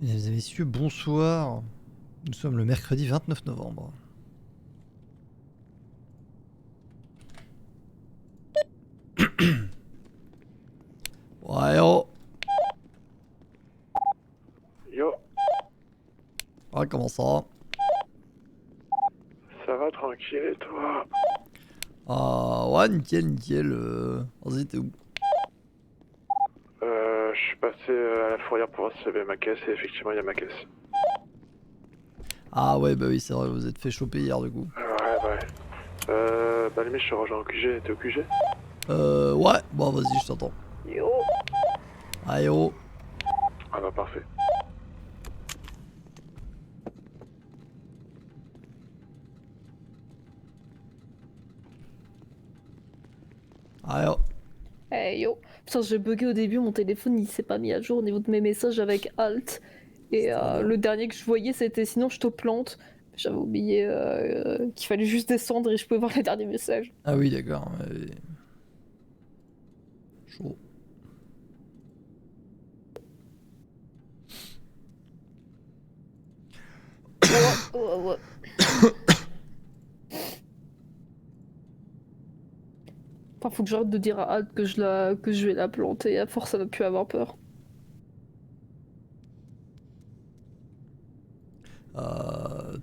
Mesdames et messieurs, bonsoir. Nous sommes le mercredi 29 novembre. Ouais, oh. Yo, Ouais, comment ça va? ça va tranquille et toi? Ah, ouais, nickel, nickel. Vas-y, t'es où? Je suis passé à la fourrière pour voir s'il y avait ma caisse et effectivement il y a ma caisse. Ah, ouais, bah oui, c'est vrai, vous êtes fait choper hier, du coup. Ouais. Bah limite je te rejoins au QG, t'es au QG? Ouais, bon, vas-y, je t'entends. Yo. Allez, oh. Ah bah parfait. Allez, oh. Hey yo, putain j'ai bugué au début, mon téléphone il s'est pas mis à jour au niveau de mes messages avec Alt. Et C'est-à-dire le dernier que je voyais c'était sinon je te plante. J'avais oublié qu'il fallait juste descendre et je pouvais voir les derniers messages. Ah oui, d'accord. Ouais. Chaud. Ouais. Enfin faut que j'arrête de dire à Alt que je vais la planter, à force ça va plus avoir peur.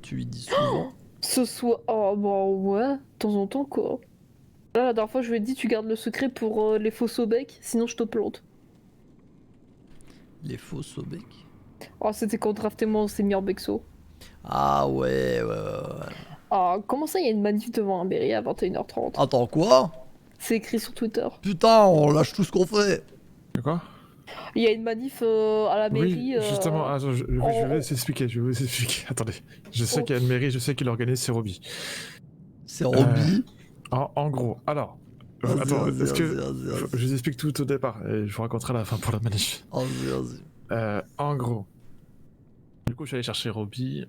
Tu lui dis souvent? Ce soit... Oh bah ouais, de temps en temps quoi. Là la dernière fois je lui ai dit tu gardes le secret pour les faux au bec, sinon je te plante. Les faux Sobek. Oh c'était quand drafté mon senior Bexo. Ah, ouais. Ah, comment ça, il y a une manif devant un Berry à 21h30? Attends, quoi? C'est écrit sur Twitter. Putain, on lâche tout ce qu'on fait. De quoi? Il y a une manif à la Oui, mairie. justement, attends, je vais en- vous expliquer, Attendez, je sais Oh. qu'il y a une mairie, je sais qu'il organise, c'est Roby. C'est Roby. En gros, alors, Vas-y, attends, vas-y, est-ce que... vas-y. Je vous explique tout au départ, et je vous raconterai la fin pour la manif. Vas-y. En gros, du coup, je suis allé chercher Roby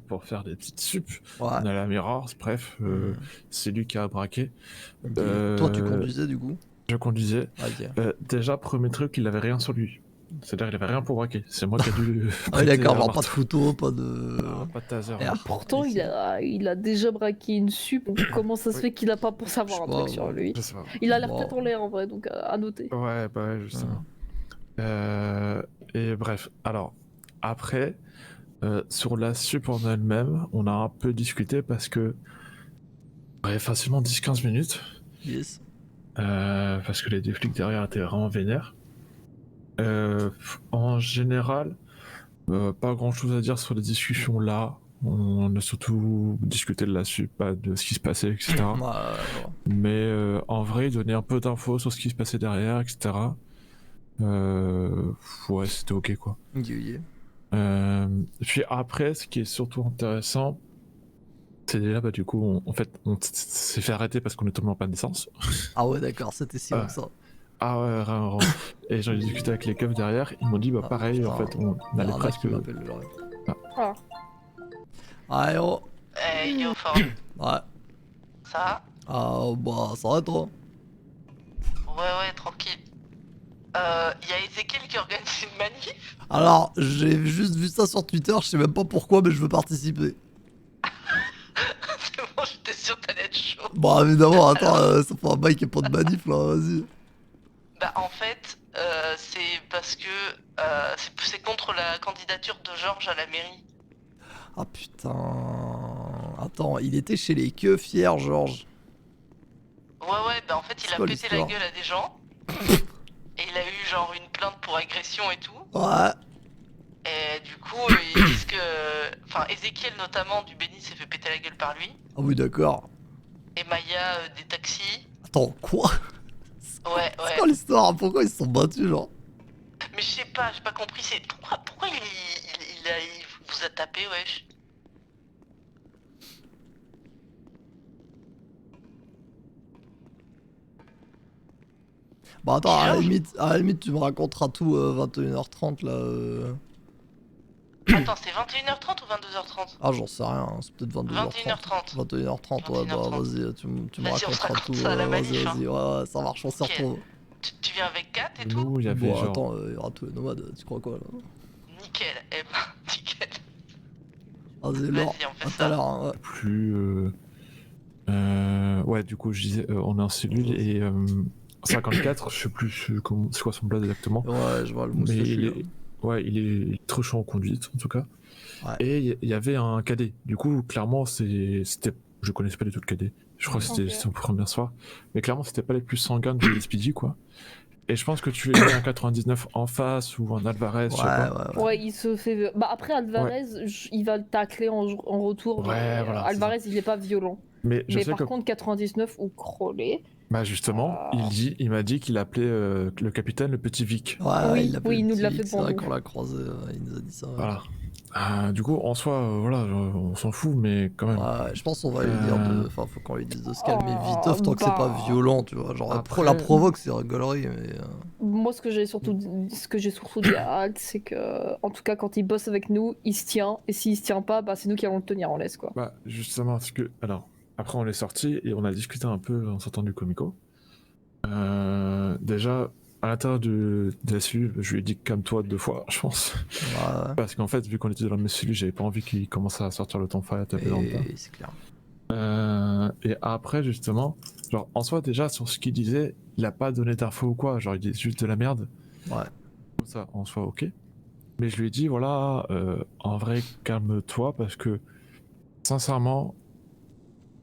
pour faire des petites sup. Ouais. On est allé à Mirrors, bref, c'est lui qui a braqué. Ok. Toi, tu conduisais du coup? Je conduisais. Ok. Déjà, premier truc, il avait rien sur lui. C'est-à-dire qu'il avait rien pour braquer. C'est moi qui ai dû... Ah oui, d'accord, prêter genre un pas de marteau. photo, pas de. Non, pas de taser. R. Pourtant, Ok. il a déjà braqué une sup. Donc comment ça se Oui. fait qu'il a pas pour Je savoir sais un pas, truc sur ouais. lui? Je sais pas. Il a l'air Bon. tête en l'air en vrai, donc à noter. Ouais, bah ouais, justement. Et bref, alors, après, sur la sup en elle-même, on a un peu discuté parce que... Ouais, facilement 10-15 minutes. Yes. Parce que les deux flics derrière étaient vraiment vénères. En général, pas grand-chose à dire sur les discussions là. On a surtout discuté de la sup, pas de ce qui se passait, etc. Ouais. Mais en vrai, donner un peu d'infos sur ce qui se passait derrière, etc. Ouais, c'était ok quoi. Ok. Puis après, ce qui est surtout intéressant, c'est déjà bah du coup, en fait, on s'est fait arrêter parce qu'on est tombé en panne d'essence. Ah ouais, d'accord, c'était si long que ça. Ah ouais, vraiment. Et j'en ai discuté avec les keufs derrière, ils m'ont dit bah Ah, pareil, putain. en fait, on Il y allait en a presque. qui m'appellent le rêve. Ah. Ah, oh. Hey yo Ford, Ouais. ça va? Ah, bah, ça va toi? Ouais, tranquille. Y a Ezekiel qui organise une manif? Alors, j'ai juste vu ça sur Twitter, je sais même pas pourquoi, mais je veux participer. C'est bon, j'étais sûr que t'allais être chaud. Bah, évidemment, attends, ça fait un bail qu'il n'y a pas de manif là, vas-y. Bah en fait, c'est parce que c'est contre la candidature de Georges à la mairie. Ah putain. Attends, il était chez les keufs hier, Georges. Ouais, bah en fait il C'est a quoi pété la l'histoire? gueule à des gens. Et il a eu genre une plainte pour agression et tout. Ouais. Et du coup, ils disent que... Enfin, Ezekiel notamment du Béni s'est fait péter la gueule par lui. Ah oui, d'accord. Et Maya des taxis. Attends, quoi? Ouais. C'est quoi l'histoire? Pourquoi ils se sont battus, genre? Mais je sais pas, j'ai pas compris, c'est... Pourquoi il vous a tapé, wesh? Bah attends, Georges à la limite, tu me raconteras tout 21h30 là. Attends, c'est 21h30 ou 22h30? Ah, j'en sais rien, hein, c'est peut-être 22h30. 21h30. 21h30, ouais, bah 21h30. vas-y, tu me Vas-y, on se raconteras raconte tout. ça à la Vas-y, manif, vas-y, ouais, ça marche, on s'y Ok. retrouve. Tu viens avec Kat et tout? Nous, il y avait Bon, genre. attends, il y aura tous les nomades, tu crois quoi là? nickel. Eh ben, nickel. Vas-y, Laure, Vas-y, on fait à tout ça. à l'heure. Hein, ouais. Plus. Ouais, du coup, je disais, on est en cellule et 54, je sais plus c'est quoi son blase exactement. Ouais, je vois le Mais moustachu. ouais, il est trop chaud en conduite, en tout cas. Ouais. Et il y avait un cadet. Du coup, clairement, c'était. Je connaissais pas du tout le cadet. Je crois que c'était Ok. son premier soir. Mais clairement, c'était pas les plus sanguins de Speedy, quoi. Et je pense que tu es mis un 99 en face ou un Alvarez, je sais pas. Ouais. Ouais, il se fait. Bah après Alvarez, il va le tacler en retour. Ouais, mais, voilà, c'est Alvarez, il est pas violent. Mais je Mais sais par que. contre 99 ou Crowley. Bah justement, il m'a dit qu'il appelait le capitaine le petit Vic. Ouais, Oui, il l'appelait oui, il nous petit l'a Vic, fait c'est vrai devant qu'on l'a croisé, il nous a dit ça. Ouais. Voilà. Du coup, en soi, voilà, on s'en fout, mais quand même. Ouais, je pense qu'on va lui dire de. Enfin, faut qu'on lui dise de se calmer viteuf tant que c'est pas bah. violent, tu vois. Genre, Après- la provoque, c'est rigolerie, mais. Moi, ce que j'ai surtout dit à Alt, c'est que, en tout cas, quand il bosse avec nous, il se tient. Et s'il se tient pas, bah, c'est nous qui allons le tenir en laisse, quoi. Bah, justement, parce que. Alors, après, on est sorti et on a discuté un peu en sortant du Comico. Déjà, à l'intérieur de la cellule, je lui ai dit calme-toi 2 fois, je pense. Ouais, Parce qu'en fait, vu qu'on était dans la même cellule, j'avais pas envie qu'il commence à sortir le temps fire à taper dans le tas. et c'est clair. Et après, justement, genre, en soi, déjà, sur ce qu'il disait, il a pas donné d'infos ou quoi, genre, il dit juste de la merde. Ouais. Ça, en soi, ok. Mais je lui ai dit, voilà, en vrai, calme-toi, parce que, sincèrement,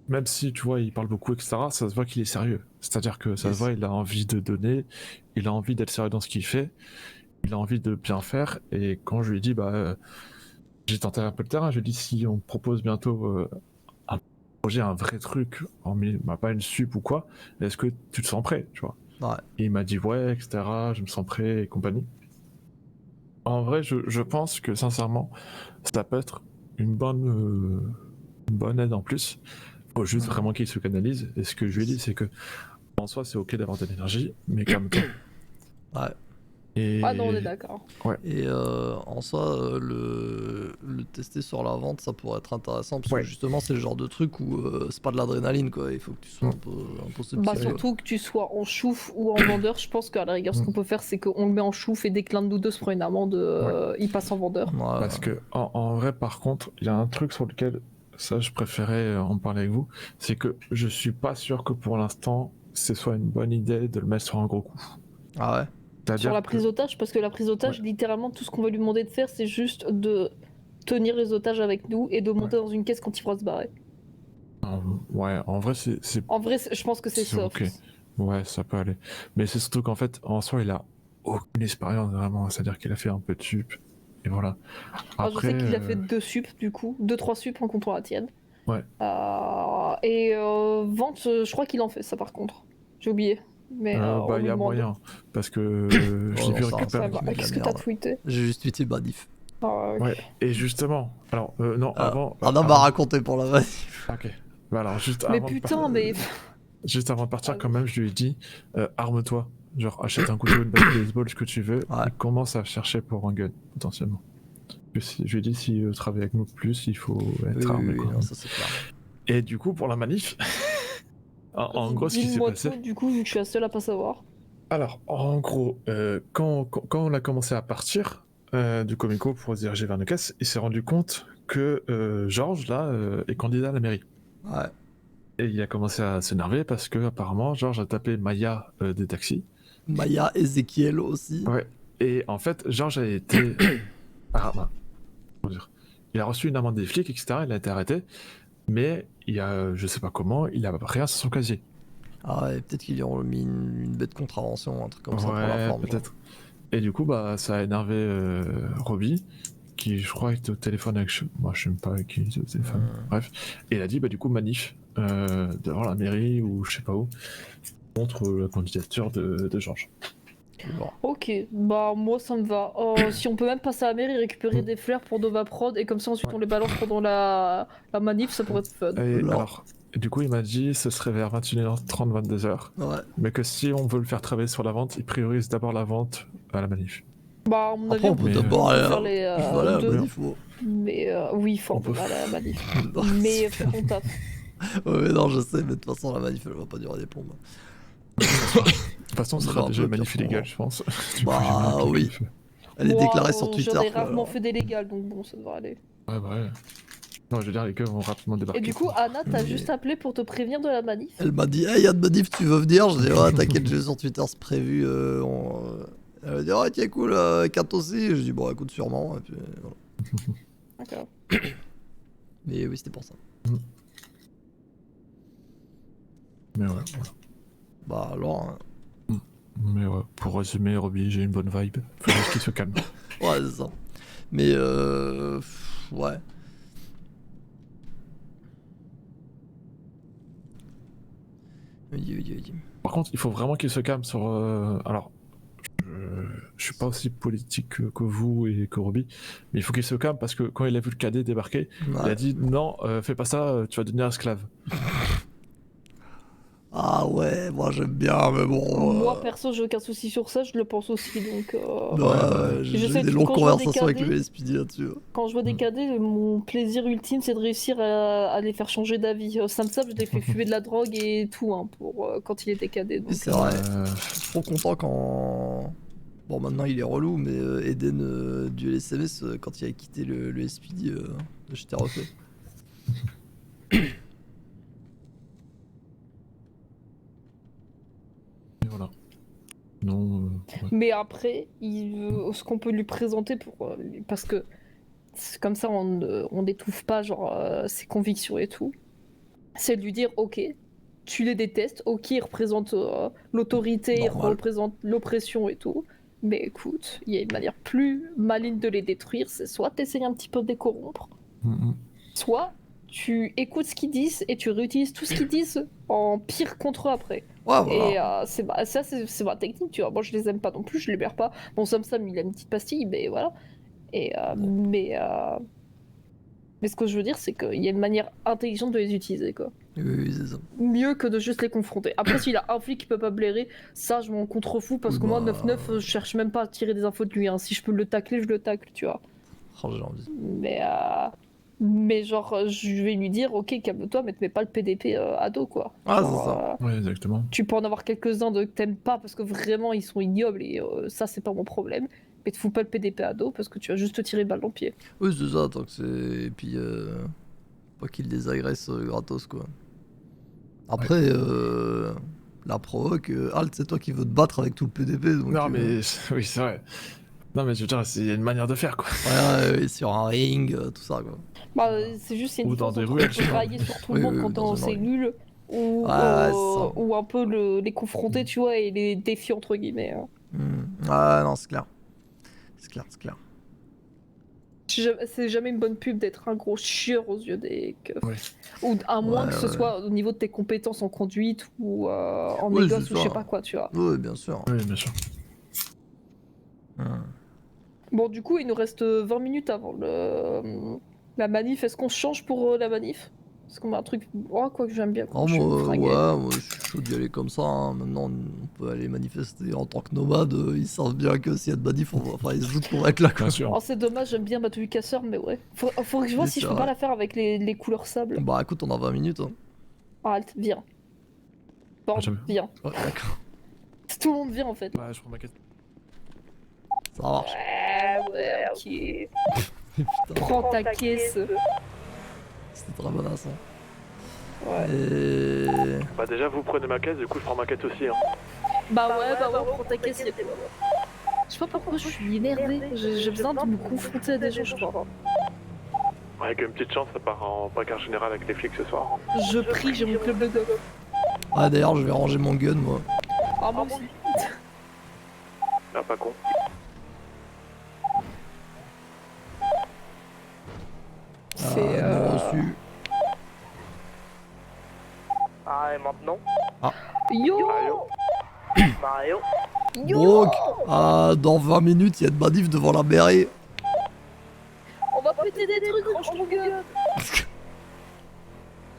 même si, tu vois, il parle beaucoup, etc., ça se voit qu'il est sérieux. C'est-à-dire que ça se voit, il a envie de donner, il a envie d'être sérieux dans ce qu'il fait, il a envie de bien faire, et quand je lui ai dit, bah, j'ai tenté un peu le terrain, je lui ai dit, si on me propose bientôt un projet, un vrai truc, bah, pas une sup ou quoi, est-ce que tu te sens prêt, tu vois? Ouais. Et il m'a dit, ouais, etc., je me sens prêt, et compagnie. En vrai, je pense que, sincèrement, ça peut être une bonne aide en plus. Faut juste vraiment qu'il se canalise. Et ce que je lui ai dit, c'est que en soi, c'est ok d'avoir de l'énergie, mais calme-toi. Ouais. Et... Ah non, on est d'accord. Et en soi, le tester sur la vente, ça pourrait être intéressant parce que justement, c'est le genre de truc où c'est pas de l'adrénaline, quoi. Il faut que tu sois un peu subtil. Bah, surtout que tu sois en chouf ou en vendeur, je pense qu'à la rigueur, ce qu'on peut faire, c'est qu'on le met en chouf et dès que l'un de nous deux se prend une amende, il passe en vendeur. Ouais. Parce que, en vrai, par contre, il y a un truc sur lequel, ça, je préférais en parler avec vous, c'est que je suis pas sûr que pour l'instant, ce soit une bonne idée de le mettre sur un gros coup. Ah ouais? Sur la prise d'otage, parce que la prise d'otage, littéralement, tout ce qu'on va lui demander de faire, c'est juste de tenir les otages avec nous et de monter dans une caisse quand il faudra se barrer. Ouais, en vrai, c'est... En vrai, je pense que c'est soft. Ok. Ouais, ça peut aller. Mais c'est surtout qu'en fait, en soi, il a aucune expérience vraiment. C'est-à-dire qu'il a fait un peu de sup. Et voilà. Après, je sais qu'il a fait 2 sup, du coup. 2-3 sup en comptant la tienne. Ouais. Et vente, je crois qu'il en fait ça par contre. J'ai oublié. Mais bah, il y a moyen. Parce que j'ai vu récupérer. Qu'est-ce que t'as tweeté? J'ai juste tweeté Badif. Ouais, et justement. Alors, non, avant. Ah non, bah raconter pour la Badif. Ok. Bah, alors, juste mais avant. putain, mais. Juste avant de partir, quand même, je lui ai dit arme-toi. Genre, achète un couteau, une batte de baseball, ce que tu veux. Et commence à chercher pour un gun, potentiellement. Je lui ai dit, si travaille avec nous plus, il faut être armé. Oui, non, ça c'est clair. Et du coup, pour la manif, en gros, ce qui s'est passé. Tout, du coup, vu que je suis la seule à pas savoir. Alors, en gros, quand on a commencé à partir du Comico pour se diriger vers nos caisses, il s'est rendu compte que Georges, là, est candidat à la mairie. Ouais. Et il a commencé à s'énerver parce que, apparemment, Georges a tapé Maya des taxis. Maya, Ezekiel aussi. Ouais. Et en fait, Georges a été. Il a reçu une amende des flics, etc. Il a été arrêté. Mais il y a, je sais pas comment, il a rien sur son casier. Ah ouais, peut-être qu'ils lui ont mis une bête contravention, un truc comme ça pour la forme. Peut-être. Et du coup, bah, ça a énervé Robbie, qui je crois était au téléphone avec. Moi, je sais même pas avec qui il était au téléphone. Bref. Et il a dit, bah, du coup, manif devant la mairie ou je sais pas où, contre la candidature de Georges. Bon. Ok, bah moi ça me va. Si on peut même passer à la mairie, récupérer des fleurs pour Nova Prod et comme ça ensuite on les balance pendant la manif, ça pourrait être fun. Et alors, du coup, il m'a dit ce serait vers 21h30, 22h. Ouais. Mais que si on veut le faire travailler sur la vente, il priorise d'abord la vente à la manif. Bah, à mon avis, on peut d'abord faire les voilà, deux. manif, Mais oui, faut aller à la manif. Mais on tape. Ouais, non, je sais, mais de toute façon, la manif elle va pas durer des plombes. De toute façon, ce sera déjà une manif illégale, je pense. Bah oui. Elle est Moi, déclarée sur Twitter. J'en ai quoi, rarement alors. fait des légales, donc bon, ça devrait aller. Ouais, bah ouais. Non, je veux dire, les gars vont rapidement débarquer. Et du coup, Anna, t'as Mais- juste appelé pour te prévenir de la manif? Elle m'a dit, hey, y'a de manif, tu veux venir? Je dis, ouais, t'inquiète, j'ai sur Twitter, c'est prévu. Elle m'a dit, oh, tiens, cool, Kat aussi. Je dis, bon, écoute, sûrement. Et puis, voilà. D'accord. Mais oui, c'était pour ça. Mais ouais, voilà. Bah alors, hein. Mais ouais, pour résumer, Robbie, j'ai une bonne vibe. Faut juste qu'il se calme. Ouais, c'est ça. Mais ouais. Oui. Par contre, il faut vraiment qu'il se calme sur. Alors, je suis pas aussi politique que vous et que Robbie, mais il faut qu'il se calme parce que quand il a vu le cadet débarquer, il a Ouais. dit non, fais pas ça, tu vas devenir esclave. Ah ouais, moi j'aime bien, mais bon. Moi, perso, j'ai aucun souci sur ça, je le pense aussi, donc... Ouais, Je j'ai sais eu que des longues quand je vois des conversations avec cadets- le SPD là-dessus. Quand je vois des cadets, mon plaisir ultime, c'est de réussir à les faire changer d'avis. Sam Sam, je l'ai fait fumer de la drogue et tout, hein, pour quand il était cadet. Oui, Donc, c'est vrai. Je suis trop content quand. Bon, maintenant il est relou, mais Eden du LSMS, quand il a quitté le SPD, j'étais refait. Et voilà. Non. Ouais. Mais après, ce qu'on peut lui présenter parce que comme ça, on n'étouffe pas genre ses convictions et tout. C'est de lui dire, ok, tu les détestes, ok, ils représentent l'autorité, ils Normal. représentent l'oppression et tout. Mais écoute, il y a une manière plus maligne de les détruire, c'est soit t'essayes un petit peu de les corrompre, soit tu écoutes ce qu'ils disent et tu réutilises tout ce qu'ils disent en pire contre eux après. Ouais, Et voilà. c'est ma technique, tu vois. Moi, je les aime pas non plus, je les perds pas. Bon, Sam Sam, il a une petite pastille, mais voilà. Et, mais ce que je veux dire, c'est qu'il y a une manière intelligente de les utiliser, quoi. Oui, c'est ça. Mieux que de juste les confronter. Après, s'il a un flic qui peut pas blairer, ça, je m'en contrefous, parce Oui, que moi, bah, 9-9, je cherche même pas à tirer des infos de lui. Hein. Si je peux le tacler, je le tacle, tu vois. Oh, j'ai envie. Mais genre, je vais lui dire, ok, calme-toi, mais te mets pas le PDP à dos, quoi. Ah, Genre, c'est ça. Ouais, exactement. tu peux en avoir quelques-uns que t'aimes pas parce que vraiment ils sont ignobles et ça c'est pas mon problème. Mais te fous pas le PDP à dos parce que tu vas juste te tirer balle dans le pied. Oui, c'est ça, tant que c'est. Et puis, pas qu'il les agresse gratos, quoi. Après, la provoque, Alt, c'est toi qui veux te battre avec tout le PDP. Donc, Non, mais oui, c'est vrai. Non, mais je veux dire, il y a une manière de faire, quoi. Ouais, sur un ring, tout ça, quoi. Bah, c'est juste c'est une Ou dans différence des entre ruelles, railler sur tout le Oui, monde oui, quand t'es dans en une rue. cellule ou, Ouais, c'est ça. ou un peu les confronter, tu vois, et les défier entre guillemets. Hein. Ah non, c'est clair. C'est clair. C'est jamais une bonne pub d'être un gros chieur aux yeux des keufs. Ouais. Ou à moins Ouais, que ce ouais. soit au niveau de tes compétences en conduite ou en Oui, négoce c'est ou je sais ça. pas quoi, tu vois. Oui, bien sûr. Oui, bien sûr. Bon, du coup, il nous reste 20 minutes avant la manif. Est-ce qu'on se change pour la manif? Est-ce qu'on met un truc... Oh, quoi que j'aime bien quand Oh, je suis moi, fringué. moi je suis chaud d'y aller comme ça. Hein. Maintenant, on peut aller manifester en tant que nomade. Ils savent bien que s'il y a de manif, enfin, ils se doutent qu'on va être là, quoi. Bien sûr. Oh, c'est dommage, j'aime bien Bateau du Casseur, mais ouais. Faut que je vois Oui, si je c'est peux pas vrai. la faire avec les couleurs sable. Bah, écoute, on a 20 minutes. Hein. Halt, viens. Bon, Jamais. viens. Ouais, d'accord. Tout le monde vient en fait. Bah, je prends ma quête. Ça marche. Ouais, ok. Putain, Prends ta caisse. c'était très bonasse. Hein. Ouais. Et... Bah déjà vous prenez ma caisse, du coup je prends ma quête aussi. Hein. Bah ouais, prends ta caisse. Je sais pas pourquoi je suis énervée. J'ai besoin de me confronter à des gens, je crois. Avec une petite chance, ça part en bagarre générale avec les flics ce soir. Je prie, j'ai mon club de golf. Ah, d'ailleurs, je vais ranger mon gun, moi. Ah, moi aussi. Ah pas con. C'est Non reçu. Ah, et maintenant Yo Mario Donc, dans 20 minutes, il y a une manif devant la mairie. On va péter des trucs, range ton gueule.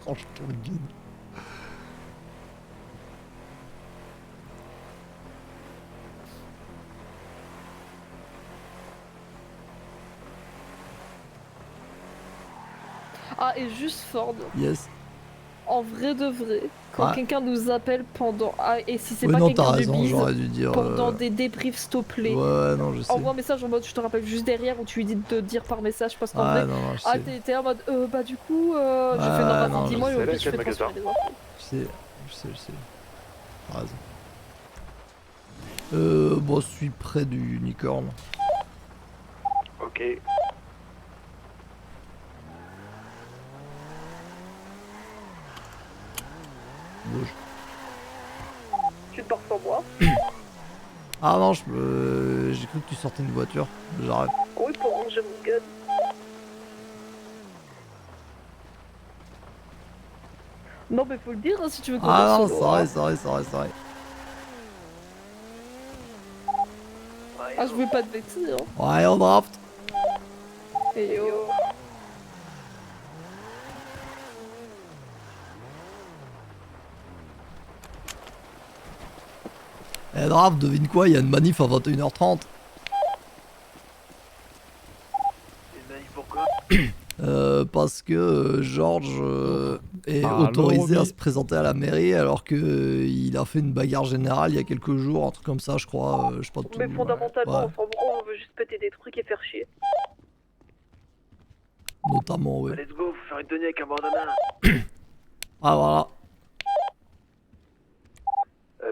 Range ton gun. Ah, et juste Ford. Yes. en vrai de vrai, quand Ouais. quelqu'un nous appelle pendant... Ah, et si c'est Oui, pas non, t'as quelqu'un du raison, bise, j'aurais dû dire. pendant des débriefs, s'il te plaît, Ouais, non, je sais. envoie un message en mode je te rappelle juste derrière ou tu lui dis de dire par message parce qu'en Ouais, vrai, non, non, je ah sais. t'es en mode bah du coup, j'ai fait non, Ouais, vas-y, non, je dis-moi et au sais. pire je fais Quel magasin transférer les infos. Je sais, je sais, je sais. T'as raison. Bon, je suis près du unicorn. Ok. Bouge. Tu te pars sans moi. Ah non, j'ai cru que tu sortais une voiture. J'arrête. Oui, pour ranger mon gun. Non mais faut le dire hein, si tu veux qu'on Ah non, solo, c'est hein. vrai, c'est vrai, c'est vrai, c'est vrai. Ah je veux pas de bêtises hein. Ouais, on draft. Et yo. Eh, draft, devine quoi, il y a une manif à 21h30. Pourquoi? Parce que George est Allô, autorisé à Romy. se présenter à la mairie alors que il a fait une bagarre générale il y a quelques jours, un truc comme ça, je crois. Je sais pas tout. Mais fondamentalement ouais, on s'en branle, on veut juste péter des trucs et faire chier. notamment, ouais. Let's go, faut faire une tenue avec un bandana. Ah voilà.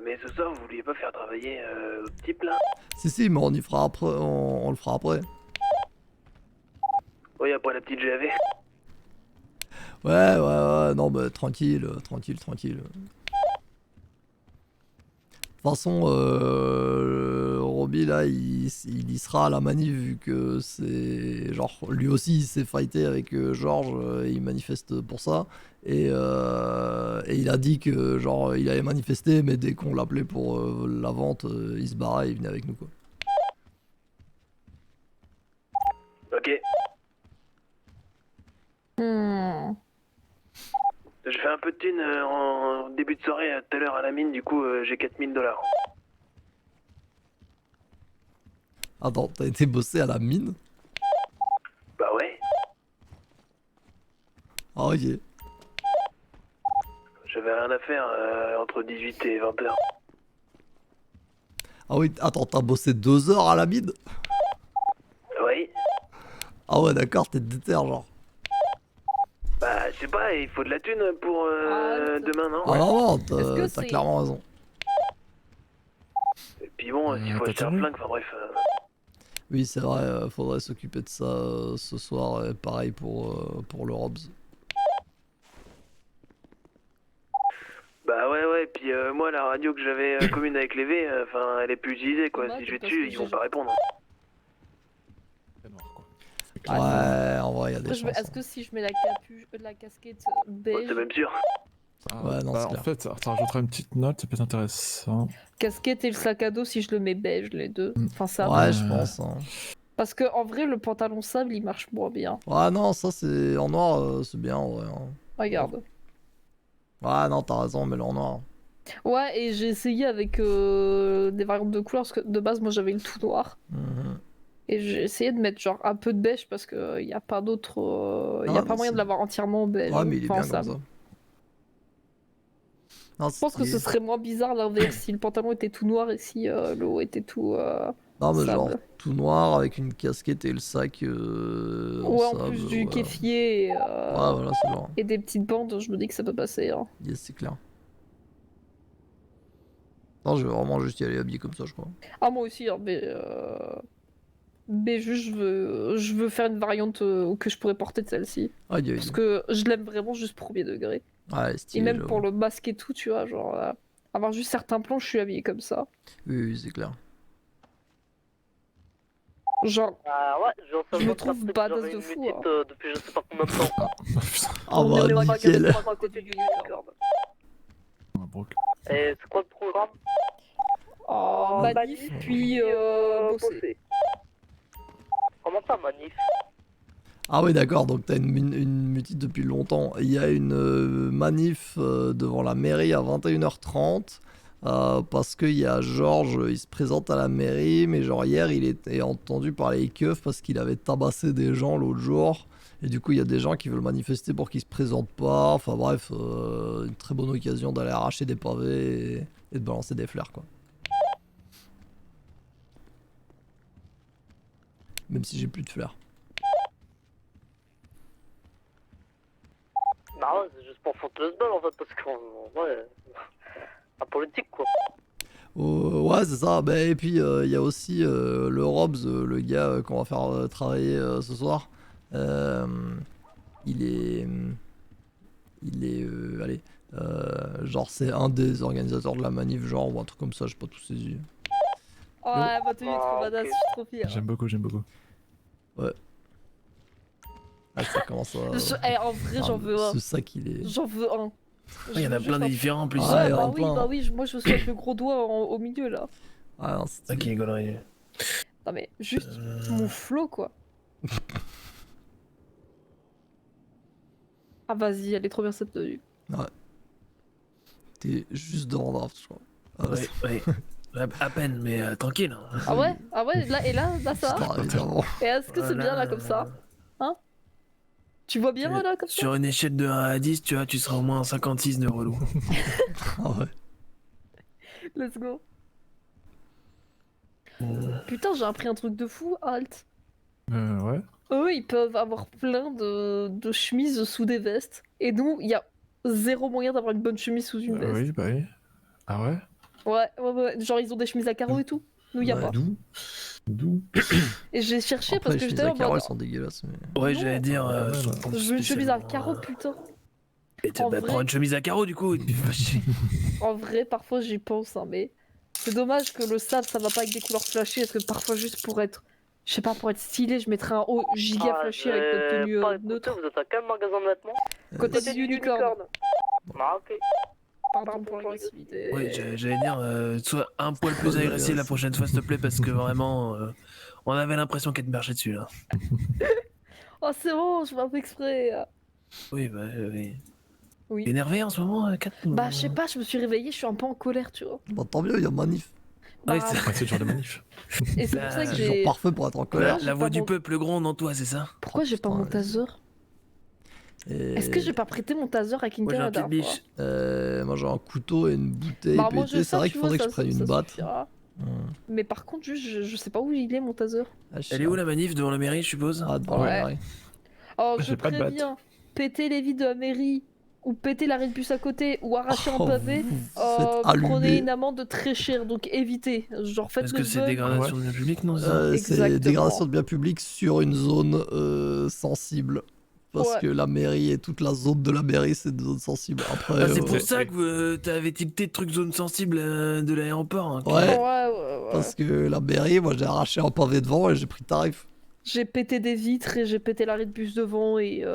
Mais ce soir, vous vouliez pas faire travailler le type là? Si, mais on y fera après, on le fera après. Oui, après la petite GAV. Ouais, non, bah tranquille. De toute façon, Roby là, il y sera à la manif vu que c'est genre lui aussi il s'est fighté avec Georges et il manifeste pour ça et il a dit que genre il allait manifester mais dès qu'on l'appelait pour la vente, il se barrait, il venait avec nous quoi. Ok. Je fais un peu de thunes en début de soirée tout à l'heure à la mine, du coup j'ai 4000 $. Attends, t'as été bossé à la mine? Bah ouais, Ah ok. j'avais rien à faire entre 18 et 20 heures. Ah oui, attends, t'as bossé 2 heures à la mine? Oui. Ah ouais d'accord, t'es déter genre. Bah je sais pas, il faut de la thune pour demain, non? Ah non, Est-ce que t'as c'est- clairement raison. Et puis bon, s'il faut t'as acheter un terminé flingue, enfin bref. Oui, c'est vrai, faudrait s'occuper de ça ce soir, pareil pour le Robs. Bah ouais, puis moi la radio que j'avais commune avec les V, enfin elle est plus utilisée quoi, Dommage, si je vais parce dessus, que ils vont j'ai- pas répondre. C'est noir, quoi. Ouais, en vrai, il y a des chances. Est-ce que si je mets la capuche, la casquette Ouais, beige, c'est même sûr. Ah, Ouais, non, bah, c'est en clair. fait, ça rajoutera une petite note, ça peut être intéressant. casquette et le sac à dos si je le mets beige les deux. Enfin ça. Ouais, je pense. Hein. Parce que en vrai le pantalon sable il marche moins bien. Ouais, non, ça c'est en noir, c'est bien en vrai. Hein. Regarde. Ouais, non, t'as raison, mais en noir. Ouais et j'ai essayé avec des variantes de couleurs parce que de base moi j'avais le tout noir. Mhm. Et j'ai essayé de mettre genre un peu de beige parce que y a pas d'autre. Y Ah, a pas mais moyen c'est- de l'avoir entièrement beige. Ouais, mais il est Enfin, bien comme sable. ça. Non, Je pense que ce serait moins bizarre l'inverse si le pantalon était tout noir et si le haut était tout Non, mais genre sable. tout noir avec une casquette et le sac en Ouais, en sable. plus du Ouais. kéfier Ouais, voilà, c'est genre. et des petites bandes, je me dis que ça peut passer. Hein. Yes, c'est clair. Non, je vais vraiment juste y aller habillé comme ça, je crois. Ah, moi aussi, hein, mais juste je veux faire une variante que je pourrais porter de celle-ci. Aïe, aïe. Parce que je l'aime vraiment juste premier degré. Ouais, Et stylé, même j'avoue. pour le masque et tout, tu vois, genre avoir juste certains plans, je suis habillée comme ça. Oui, c'est clair. Genre, Ah ouais, je me trouve badass de fou. Hein. depuis je sais pas combien de temps. Putain, Ah On bah, est pas nickel. à côté du unicorn. on a broke. Et c'est quoi le programme? Oh, manif, puis bosser. Comment ça, manif? Ah oui, d'accord, donc t'as une mutique depuis longtemps. Il y a une manif devant la mairie à 21h30 parce qu'il y a Georges, il se présente à la mairie, mais genre hier il était entendu par les keufs parce qu'il avait tabassé des gens l'autre jour. Et du coup il y a des gens qui veulent manifester pour qu'il se présente pas. Enfin bref, une très bonne occasion d'aller arracher des pavés et de balancer des fleurs quoi. Même si j'ai plus de fleurs. Bah ouais, c'est juste pour foutre le bal en fait, parce qu'en vrai, la politique quoi. Ouais, c'est ça. Bah, et puis il y a aussi le Robs, le gars qu'on va faire travailler ce soir. Il est. Allez. Genre, c'est un des organisateurs de la manif, genre, ou un truc comme ça, j'ai pas tous ses yeux. Ouais, bah t'es trop Ah, badass, ok. je suis trop fière. J'aime beaucoup. Ah, ça commence à. En vrai, j'en veux un. C'est ça qu'il est. J'en veux un. Il y en a plein de différents en plus. Ah, Ouais, il y en a bah oui, plein. bah oui, moi je veux avec le gros doigt au milieu là. Ah, non, c'est C'est ça qui est gaulerie. Non mais juste mon flow quoi. Ah vas-y, elle est trop bien cette tenue. T'es juste devant draft, je crois. Ah, Ouais, ouais. À peine, mais tranquille. Hein. Ah ouais? Ah ouais, là et là ça va? putain, évidemment. Et est-ce que c'est bien là comme ça? Hein? Tu vois bien là comme ça? Sur une échelle de 1 à 10, tu vois, tu seras au moins 56 de relou. Ah ouais. Let's go. Putain, j'ai appris un truc de fou, Alt. Ouais. Eux, ils peuvent avoir plein de chemises sous des vestes. Et nous, il y a zéro moyen d'avoir une bonne chemise sous une veste. Oui, bah oui. Ah ouais? Ouais. Genre, ils ont des chemises à carreaux et tout. Nous, y a Ouais, pas. D'où? Et j'ai cherché Après, parce les que chemises j'étais à en carreaux, mode. elles sont dégueulasses. Mais... Ouais, Non. j'allais dire. Je veux une chemise à carreaux, putain. Et En bah, vrai- prends une chemise à carreaux du coup. Et puis, bah, En vrai, parfois j'y pense, hein, mais c'est dommage que le sable ça va pas avec des couleurs flashy, parce que parfois juste pour être, je sais pas, pour être stylé, je mettrais un haut giga flashy avec notre tenue pas écouté, neutre. vous êtes à quel magasin de vêtements? Côté du unicorn. Ah ok. Pardon pour l'agressivité. oui, j'allais dire, sois un poil plus agressif la prochaine fois, s'il te plaît, parce que vraiment, on avait l'impression qu'elle te marchait dessus là. Oh c'est bon, je fais un peu exprès. Oui, bah oui. Oui. Énervé en ce moment, Kat? Bah je sais pas, je me suis réveillée, je suis un peu en colère, tu vois. Bah tant mieux, il y a manif. Bah, Ouais, c'est Ouais, c'est le genre de manif. et c'est pour ça que C'est le jour j'ai. parfait pour être en colère. j'ai La voix pas du mon- peuple gronde en toi, c'est ça? Pourquoi j'ai pas putain, mon ouais. taser? Et... Est-ce que j'ai pas prêté mon taser à Kinker Moi j'ai la un petit dernière fois? biche. Moi j'ai un couteau et une bouteille Bah moi je pétée. sais, C'est vrai tu qu'il vois, faudrait que ça- je prenne ça une batte. suffira. Hum. Mais par contre, juste, je sais pas où il est mon taser. Ah, je Elle est sais où la manif devant la mairie, je suppose? pas. Ah, devant Ouais. la mairie. Oh, je J'ai pas de batte. préviens, péter les vides de la mairie, ou péter l'arrêt de bus à côté, ou arracher un Oh, pavé, vous faites prenez allumer. une amende très chère, donc évitez. Genre faites Parce le que c'est bug. dégradation de public, non? c'est ça C'est Exactement. dégradation de biens publics sur une zone sensible. Parce Ouais. que la mairie et toute la zone de la mairie, c'est une zone sensible. Après, Ah, c'est pour ouais. ça que t'avais tilté de trucs zone sensible de l'aéroport. Hein, Ouais. Ouais. Parce que la mairie, moi j'ai arraché un pavé devant et j'ai pris tarif. J'ai pété des vitres et j'ai pété l'arrêt de bus devant et, et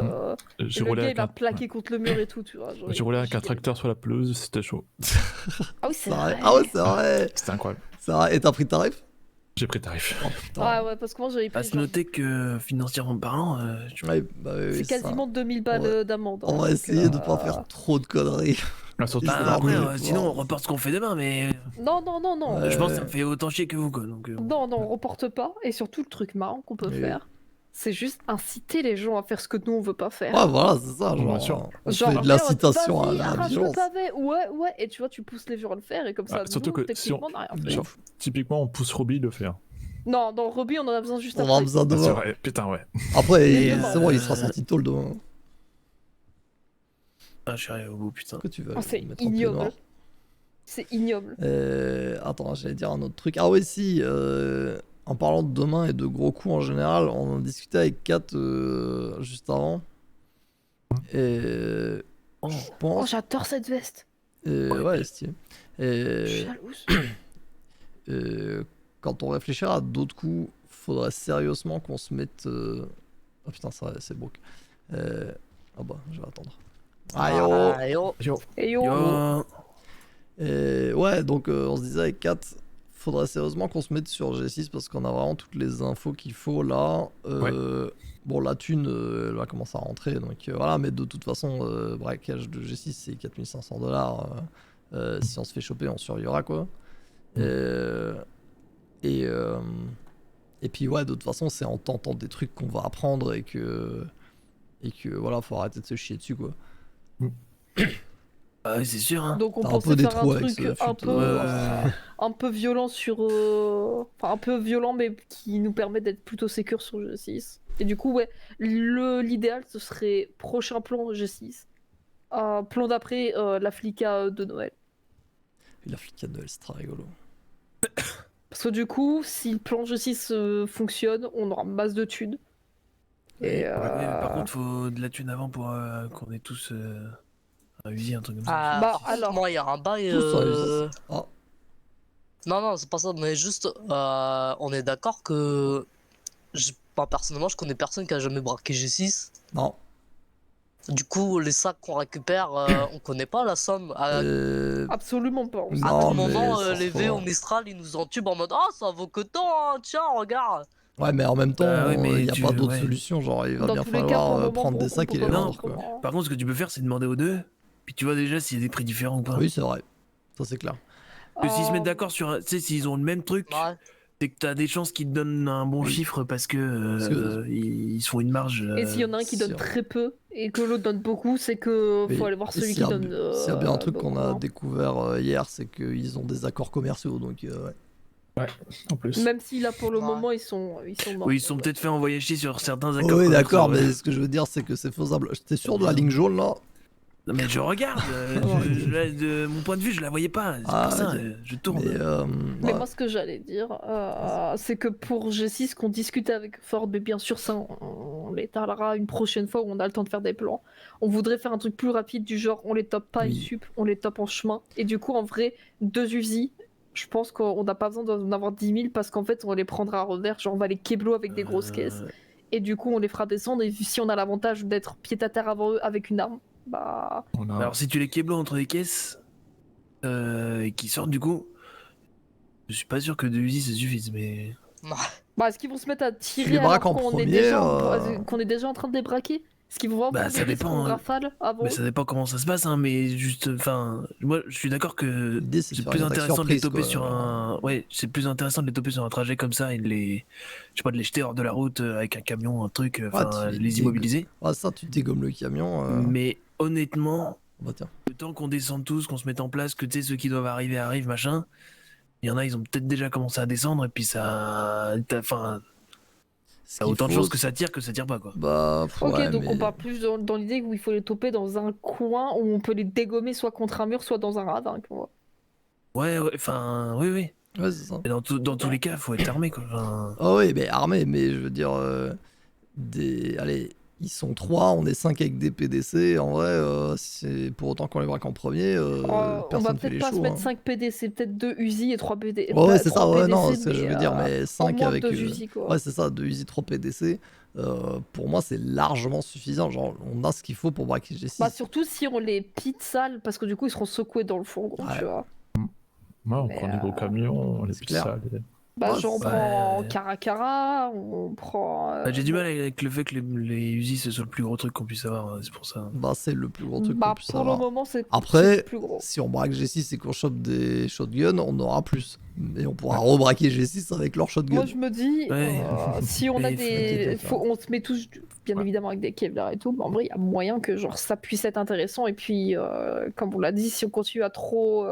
J'ai le roulé gars avec il a un... plaqué contre le mur et tout, tu vois. genre, J'ai roulé avec un giga- tracteur sur la pelouse, c'était chaud. Ah oui, c'est C'est vrai. vrai. Ah ouais, c'est vrai. C'était incroyable. C'est vrai. Et t'as pris tarif? J'ai pris tarif. Oh putain. Ouais, parce que moi j'avais À pris. se genre, noter que financièrement parlant, Ouais, bah oui, C'est ça. quasiment 2000 balles Ouais. d'amende. On hein, va donc, essayer de pas faire trop de conneries. Ah, surtout, Bah, bah, c'est après, normal. sinon on reporte ce qu'on fait demain, mais Non. Ouais. je pense que ça me fait autant chier que vous, quoi. Donc, Non, on reporte pas. Et surtout, le truc marrant qu'on peut Oui. faire, c'est juste inciter les gens à faire ce que nous on veut pas faire. Ouais, voilà, c'est ça. Bien Genre, sûr. on Genre, fait de merde, l'incitation à vas-y, la arrache le violence. pavé. Ouais. Et tu vois, tu pousses les gens à le faire. Et comme ça, Ah, surtout nous, que si on- techniquement, on n'a rien fait. Genre, typiquement, on pousse Robbie de le faire. Non, dans Robbie, on en a besoin juste On après. a besoin de Ah, c'est voir. vrai, putain, ouais. Après, Mais c'est bon, il sera sorti tôt le demain. ah, je suis arrivé au bout, putain. Pourquoi tu veux Oh, c'est mettre en pied ignoble. noir C'est ignoble. Attends, j'allais dire un autre truc. Ah ouais, si, en parlant de demain et de gros coups en général, on en discutait avec Kat juste avant. Et Oh. je Oh, pense... j'adore cette veste. ouais, stylé. Je suis Et jalouse. quand on réfléchira à d'autres coups, faudrait sérieusement qu'on se mette... Oh putain, ça, c'est broke. Ah bah, je vais attendre. Ah yo. Et yo. Yo. Et ouais, donc on se disait avec 4, faudrait sérieusement qu'on se mette sur G6 parce qu'on a vraiment toutes les infos qu'il faut là. Bon, la thune, elle va commencer à rentrer, donc voilà, mais de toute façon, braquage de G6 c'est 4500 $. Si on se fait choper, on survivra quoi. Et puis ouais, de toute façon, c'est en tentant des trucs qu'on va apprendre et que voilà, faut arrêter de se chier dessus quoi. Ah oui, c'est sûr. Hein. Donc on T'as un pensait peu des faire un trous avec truc ce un fut, peu, Ouais. un peu violent sur... Enfin, un peu violent, mais qui nous permet d'être plutôt sécure sur G6. Et du coup, ouais, l'idéal, ce serait prochain plan G6. Plan d'après, la flica de Noël. Et la flic à Noël, c'est très rigolo. Parce que du coup, si le plan G6 fonctionne, on aura masse de thunes. Et Ouais, mais par contre, faut de la thune avant pour qu'on ait tous un Uzi, un truc comme ça. Ah, Bah, par contre, alors. moi, il y a un bail. Tous sont amusés. Ah, Non, non, c'est pas ça, mais juste, on est d'accord que. Moi, personnellement, je connais personne qui a jamais braqué G6. non. Du coup, les sacs qu'on récupère, on connaît pas la somme. Absolument pas. À Non, tout mais moment, ça se les V voit. au Mistral, ils nous entubent en mode ah, ça vaut que tant, hein, tiens, regarde. Ouais, mais en même temps, Bah ouais, mais il y a tu- pas d'autre ouais. solution. Genre, il va Dans bien tous les cas, pour falloir le moment, prendre des on sacs peut et les pas vendre voir quoi. comment- Par contre, ce que tu peux faire, c'est demander aux deux. Puis tu vois déjà s'il y a des prix différents ou pas. Oui, c'est vrai. Ça, c'est clair. Que s'ils se mettent Euh, d'accord sur. Tu sais, s'ils ont le même truc, Ouais. c'est que t'as des chances qu'ils te donnent un bon Oui. chiffre parce que, Parce que- ils se font une marge. Et s'il y en a un qui donne si- très peu et que l'autre donne beaucoup, c'est que Oui. faut aller voir Et celui s'il y qui a- donne. S'il y a bien un truc qu'on beaucoup, a hein. découvert hier, c'est qu'ils ont des accords commerciaux. Donc, ouais. En plus. Même si là pour le Ouais. moment ils sont morts. Oui, ils se sont peut-être fait envoyer chier sur certains Oh, accords. oui, commerciaux, d'accord, ouais. mais ce que je veux dire, c'est que c'est faisable. T'es sûr de la ligne jaune là? Non, mais je regarde. De mon point de vue, je la voyais pas. C'est Ah, pour ça, ok. je tourne. Mais, Mais ouais. moi, ce que j'allais dire, c'est que pour G6, qu'on discute avec Ford, mais bien sûr, ça, on l'étalera une prochaine fois où on a le temps de faire des plans. On voudrait faire un truc plus rapide, du genre, on les top pas Oui. une sup, on les top en chemin. Et du coup, en vrai, 2 Uzi, je pense qu'on n'a pas besoin d'en avoir 10 000 parce qu'en fait, on les prendra à revers, genre, on va les keblo avec des grosses caisses. Et du coup, on les fera descendre. Et si on a l'avantage d'être pied à terre avant eux avec une arme, bah. On a... Alors, si tu les keblos entre les caisses et qu'ils sortent, du coup, je suis pas sûr que 2 Uzi ça suffise, mais. Bah, est-ce qu'ils vont se mettre à les tirer braques alors en qu'on est, premier, déjà qu'on est déjà en train de les braquer? Est-ce qu'ils vont voir Bah, ça dépend, hein. rafale avant? Mais ça dépend comment ça se passe, hein, mais juste. Enfin, moi, je suis d'accord que L'idée, c'est de c'est faire plus une attaque intéressant de les surprise, toper quoi. sur un. Ouais, c'est plus intéressant de les toper sur un trajet comme ça et de les. Je sais pas, de les jeter hors de la route avec un camion, un truc, enfin, tu les immobiliser. Ah, ça, tu dégommes le camion. Mais honnêtement, Bah, tiens. le temps qu'on descende tous, qu'on se mette en place, que tu sais, ceux qui doivent arriver arrivent, machin. Il y en a, ils ont peut-être déjà commencé à descendre et puis ça. Enfin, Ce t'as qu'il autant de faut, chances que ça tire pas, quoi. Bah, Ok, ouais, donc mais... on part plus dans l'idée où il faut les toper dans un coin où on peut les dégommer soit contre un mur, soit dans un ravin. Quoi. Ouais, enfin, oui. Ouais, c'est ça. Et dans tous les cas, faut être armé, quoi. Enfin, Oh oui, mais armé, mais je veux dire... Allez, ils sont 3, on est 5 avec des PDC. En vrai, c'est pour autant qu'on les braque en premier, on va personne fait peut-être les pas se shows. mettre Hein. 5 PDC, peut-être 2 Uzi et 3 PDC. Ouais, c'est ça, ouais, non, c'est ce que je veux dire, mais 5 avec... 2 Uzi, quoi. Ouais, c'est ça, 2 Uzi, 3 PDC. Pour moi, c'est largement suffisant. Genre, on a ce qu'il faut pour braquer G6. Bah, surtout si on les pite sales, parce que du coup, ils seront secoués dans le fourgon, Ouais. tu vois. Ouais, on Mais, prend des gros camions, on les c'est pisse clair. ça. Bah, Ouais, genre, on c'est- prend Caracara, on prend. bah, j'ai du mal avec le fait que les Uzi ce soit le plus gros truc qu'on puisse avoir, c'est pour ça. Bah, c'est le plus gros truc Bah, qu'on puisse pour avoir. le moment, c'est Après, c'est le plus gros. si on braque G6 et qu'on chope des shotguns, on aura plus. Et on pourra rebraquer G6 avec leur shotgun. Moi, je me dis, Ouais. si on a Mais des. faut On se met tous, bien Ouais. évidemment, avec des Kevlar et tout, mais en vrai, il y a moyen que genre, ça puisse être intéressant. Et puis, comme on l'a dit, si on continue à trop.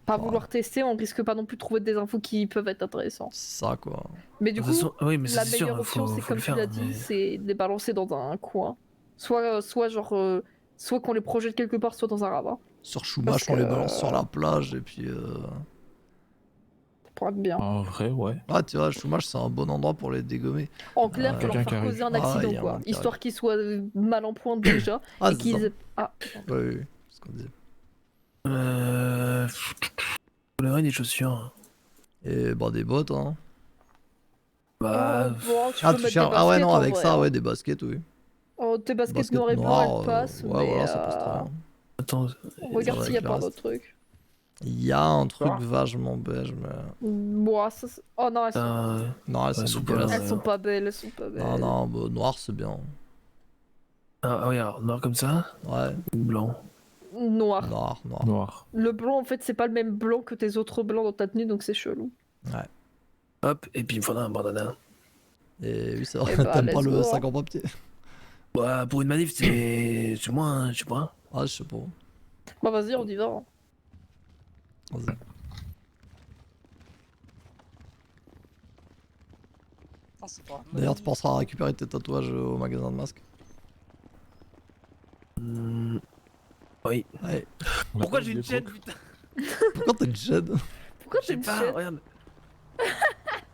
Pas vouloir tester, on risque pas non plus de trouver des infos qui peuvent être intéressantes. C'est ça, quoi. Mais du De coup, toute façon, oui, mais ça, la c'est sûr, meilleure option, faut c'est le comme tu faire, l'as dit, mais- c'est de les balancer dans un coin. Soit genre. Soit qu'on les projette quelque part, soit dans un ravin. Sur Chumash, Parce on les que- balance sur la plage et puis. Ça pourrait être bien. En vrai, ouais. Ah, tu vois, Chumash, c'est un bon endroit pour les dégommer. En clair, faut quelqu'un leur qui faire arrive. causer un Ah, accident, il y a un quoi. monde qui Histoire qu'ils soient mal en point déjà. Ah, et c'est ça. qu'ils. Ah, Oui, oui, c'est ce qu'on disait. On aurait des chaussures. Et bah, des bottes, hein. Bah, bon, tu Ah, peux tu mettre cherches. des Ah, ouais, baskets, non, en avec vrai, ça, hein. ouais, des baskets, oui. Oh, tes baskets Baskets noires et blancs, noires, elles passent. ouais, mais, voilà, ça passe très bien. attends. Regarde Ça s'il n'y a va pas avec le d'autres trucs. Il y a un truc Ah. vachement beige, mais. Bon, ça, oh non, Non, elles sont Elles sont pas- dégueulasses. elles sont pas belles, elles sont pas belles. Non, non, bah, noir, c'est bien. Ah oui, alors noir comme ça Ouais. ou blanc? Noir. Noir, noir. Noir. Le blanc, en fait, c'est pas le même blanc que tes autres blancs dans ta tenue, donc c'est chelou. Hop, et puis il me faudra un bandana. Et oui, c'est vrai, Eh bah, t'aimes pas let's le go. sac en papier. Bah, pour une manif, c'est moins, je sais pas. Ah, je sais pas. Bah vas-y, on y va. Hein. Vas-y. Ah, c'est pas D'ailleurs, tu penseras à récupérer tes tatouages au magasin de masques. Hmm, Oui. Ouais. On a Pourquoi pas j'ai une oublié chaîne, Brooke. putain? Pourquoi t'as une chaîne? Pourquoi Je t'es sais une pas, chaîne regarde.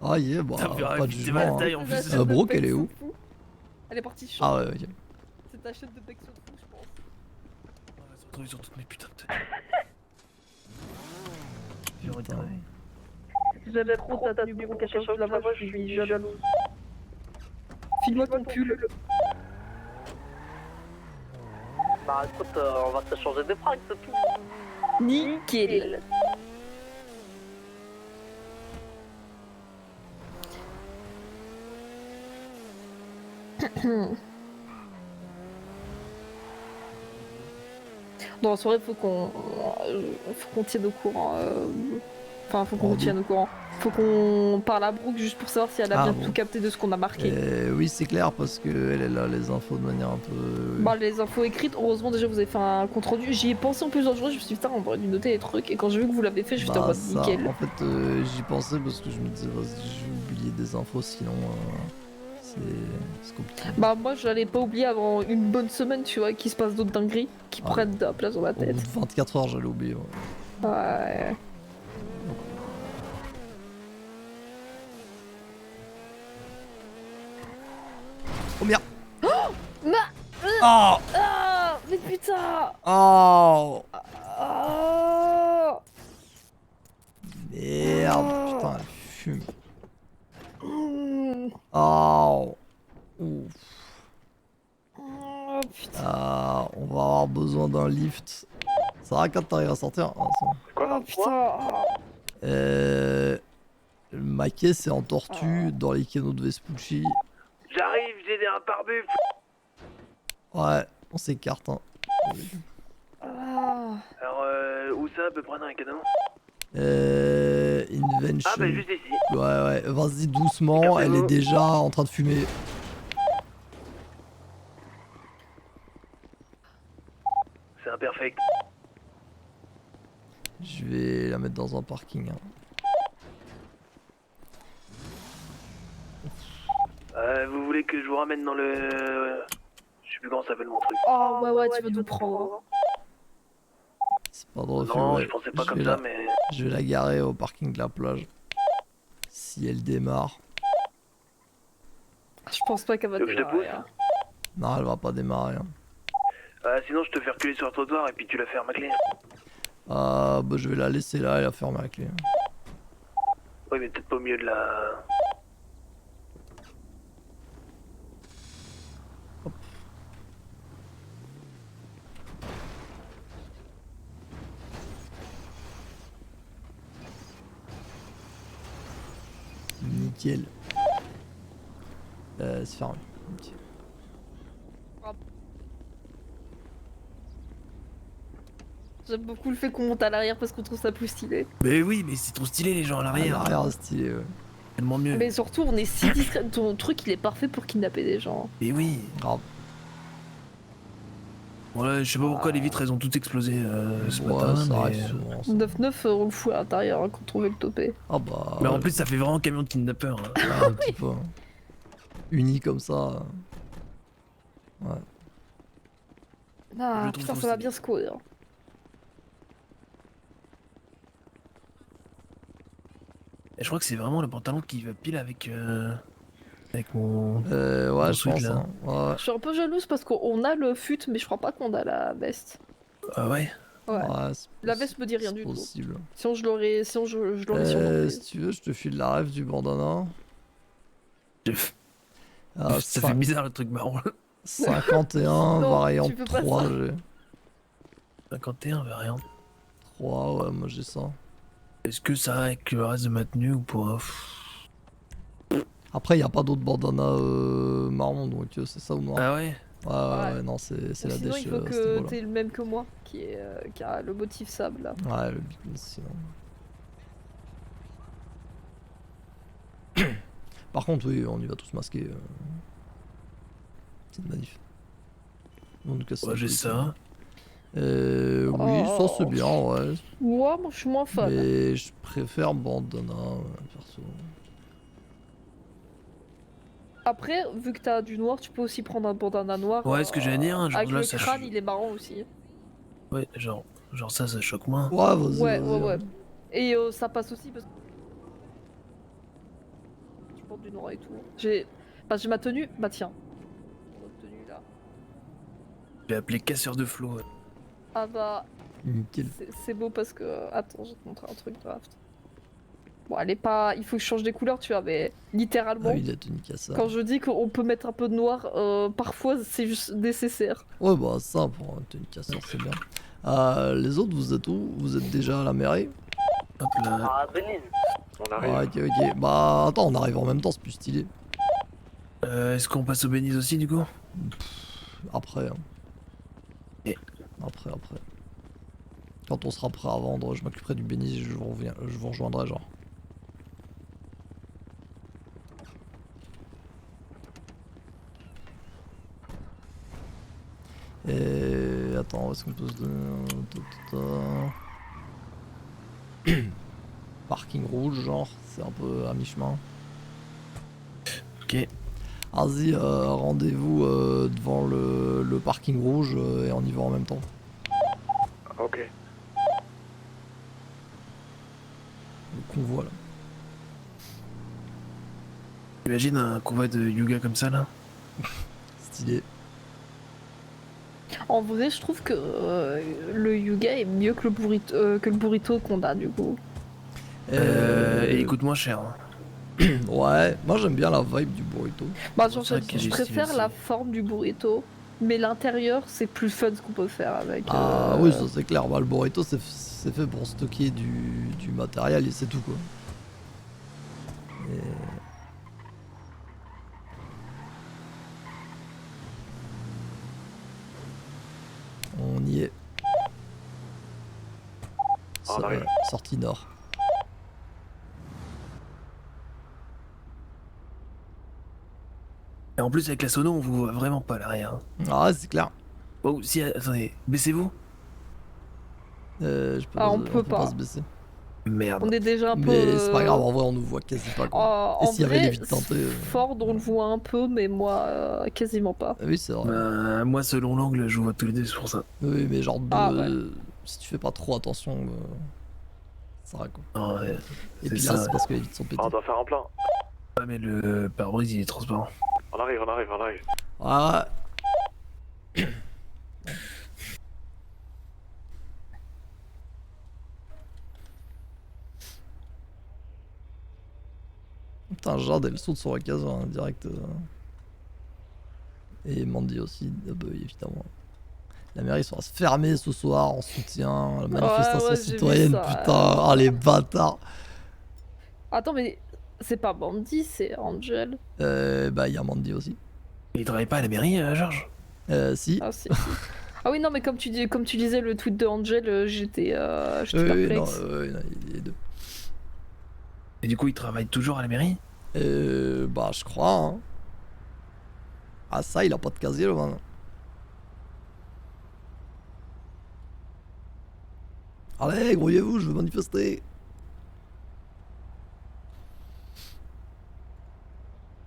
Ah, yeah, bah, Putain, pas de t'es mal jugement. à Hein. taille en plus. Brooke, elle est où? Elle est partie chaud. Ah, ouais, ok. C'est ta chaîne de bec sur le fou, je pense. On va se retrouver sur toutes mes putains de tenues. Je vais retirer. J'avais trop ta tenue Brooke, à chaque fois que je la vois, je suis jalouse. File-moi ton pull. Bah écoute, on va te changer de fringues, c'est tout. Nickel. Dans la soirée, faut qu'on tienne au courant. Enfin, faut qu'on Oh, tienne au courant. Faut qu'on parle à Brooke juste pour savoir si elle a Ah, bien bon. tout capté de ce qu'on a marqué. Oui, c'est clair parce qu'elle elle a les infos de manière un peu. Bah, les infos écrites, heureusement déjà vous avez fait un compte rendu. J'y ai pensé en plusieurs jours, je me suis dit putain, on aurait dû noter les trucs. Et quand j'ai vu que vous l'avez fait, je suis en Bah, mode ça, nickel. en fait, j'y pensais parce que je me disais, vas-y, je vais oublier des infos sinon c'est compliqué. Bah, moi j'allais pas oublier avant une bonne semaine, tu vois, qu'il se passe d'autres dingueries qui Ah. prennent de la place dans ma Au bout tête. de 24 heures, j'allais oublier. Ouais. Ouais. Oh merde! Ma- Oh! Ah, mais putain! Oh! Ah, Merde! Putain, elle fume. Hmm. Oh! Ouf. Ah, putain. Ah, on va avoir besoin d'un lift. Ça va quand t'arrives à sortir? Ah, c'est bon. C'est quoi Ah, dans putain. Ma caisse est en tortue dans les canaux de Vespucci. J'arrive, j'ai un pare-buff. Ouais, on s'écarte. Hein. Ah. Alors, où ça peut prendre un cadeau? Invention. Ah, bah juste ici. Ouais, ouais, vas-y doucement, elle Écartez-vous. est déjà en train de fumer. C'est imperfect. Je vais la mettre dans un parking. Hein. Vous voulez que je vous ramène dans le... Je sais plus comment ça s'appelle mon truc. Oh, ouais, tu vas nous prendre. C'est pas de refus, Non, ouais. je pensais pas Je comme vais ça, la- mais... Je vais la garer au parking de la plage. Si elle démarre. Je pense pas qu'elle va Tu veux que je te démarrer, pousse hein. Non, elle va pas démarrer. Hein. Sinon, je te fais reculer sur le trottoir et puis tu la fermes à clé. Bah je vais la laisser là et la fermer à la clé. Oui, mais peut-être pas au milieu de la... Nickel. C'est fermé. Ok. J'aime beaucoup le fait qu'on monte à l'arrière parce qu'on trouve ça plus stylé. Mais oui, mais c'est trop stylé les gens à l'arrière. L'arrière stylé, ouais. Tellement mieux. Mais surtout, on est si discret. Ton truc, il est parfait pour kidnapper des gens. Mais oui. Grave. Ouais, je sais pas pourquoi les vitres elles ont toutes explosé ce Ouais, matin. ça mais... arrive souvent. Ça. 9-9, on le fout à l'intérieur hein, quand on veut le toper. Ah bah. Mais en ouais, plus, ça fait vraiment camion de kidnappeur. Hein. ouais, un petit peu. Hein. Uni comme ça. Ouais. Ah, Je trouve putain, trop ça va stylé. bien se courir. Et je crois que c'est vraiment le pantalon qui va pile avec mon. Ouais, Ton je truc, pense. là. Hein. Ouais. Je suis un peu jalouse parce qu'on a le fut, mais je crois pas qu'on a la veste. Ah ouais. Ouais. C'est La veste me dit rien c'est du tout. possible. Sinon, je l'aurais sûrement pris. Si tu veux, je te file la rêve du bandana. Ah, Ça fait bizarre le truc marron. 51, Non, variante tu peux pas 3, ça. j'ai. 51 variante. 3, ouais, moi j'ai ça. Est-ce que ça va avec le reste de ma tenue ou pas? Après, il a pas d'autres bandanas marron, donc c'est ça ou noir. Ah ouais. Ouais, non, c'est la Sinon, dèche il faut à ce que niveau-là. t'aies le même que moi, qui a le motif sable là. Ouais, le Big sinon. Par contre, oui, on y va tous masqués. C'est une manif. On nous casse Ouais, la j'ai couille, ça. Oui, ça c'est bien, ouais. Ouais, moi je suis moins fan. Mais je préfère bandana, perso. Après, vu que t'as du noir, tu peux aussi prendre un bandana noir. Ouais, ce que j'allais dire, genre avec là, le ça crâne, il est marrant aussi. Ouais, genre ça choque moins. Ouais, vas-y, Ouais, vas-y. ouais, ouais. hein. Et ça passe aussi parce que tu portes du noir et tout. J'ai ma tenue. Bah tiens. Notre tenue là. Je l'ai appelé casseur de flots. Ah bah, Nickel. c'est beau parce que. Attends, je vais te montrer un truc draft. Bon, elle est pas. Il faut que je change des couleurs, tu vois, mais Ah littéralement. oui, la tunique à ça. Quand je dis qu'on peut mettre un peu de noir, parfois c'est juste nécessaire. Ouais, bah ça, pour une tunique à c'est bien. Les autres, vous êtes où? Vous êtes déjà à la mairie? Hop là. Ah, Benine. On arrive. Ah, ok, ok. Bah attends, on arrive en même temps, c'est plus stylé. Est-ce qu'on passe au Béniz aussi du coup? Après. Hein. Et- Après. Quand on sera prêt à vendre, je m'occuperai du bénis, je vous rejoindrai genre. Et attends, où est-ce qu'on peut se donner Parking rouge, genre, c'est un peu à mi-chemin. Ok. Vas-y, rendez-vous devant le parking rouge et on y va en même temps. Ok. Le convoi là. Imagine un convoi de Yuga comme ça là. Stylé. En vrai, je trouve que le Yuga est mieux que le burrito qu'on a du coup. Et il coûte moins cher. Hein. Ouais, moi j'aime bien la vibe du burrito. Bah, Bon, genre, c'est vrai qu'il je est préfère stylé la aussi. forme du burrito, mais l'intérieur c'est plus fun ce qu'on peut faire avec. Ah oui, ça c'est clair. Bah, le burrito c'est fait pour stocker du matériel et c'est tout quoi. Et... On y est. On arrive. Sortie nord. Et en plus avec la sono on vous voit vraiment pas à l'arrière. Ah ouais, c'est clair. Oh si, attendez, baissez-vous. Je peux Ah, on peut pas. se baisser. Merde. On est déjà un peu. Mais c'est pas grave, en vrai on nous voit quasi pas quoi. Et En s'il y avait vrai, les vides teintées, Ford on le voit un peu, mais moi quasiment pas. Ah oui, c'est vrai. Bah, moi selon l'angle je vous vois tous les deux, c'est pour ça. Oui, mais genre Ah, ouais. si tu fais pas trop attention, ça va quoi. Non, ouais. Et C'est puis ça, là, c'est ouais. parce que les vitres sont pétées. Ah, on doit faire un plein. Ouais, mais le pare-brise il est transparent. On arrive. Ouais. Putain, Jade elle saute sur l'occasion hein, direct. Et Mandy aussi, bah, évidemment. La mairie sera fermée ce soir en soutien à la manifestation ouais, j'ai vu citoyenne, ça, putain, ah les bâtards. Attends, mais c'est pas Bandy, c'est Angel. Bah il y a Mandy aussi. Il travaille pas à la mairie, Georges? Si. Ah, si. Ah oui, non, mais comme tu disais le tweet de Angel, j'étais Oui, perplexe. non, il est deux. Et du coup il travaille toujours à la mairie? Bah je crois. Hein. Ah ça, il a pas de casier le man. Allez, grouillez-vous, je veux manifester.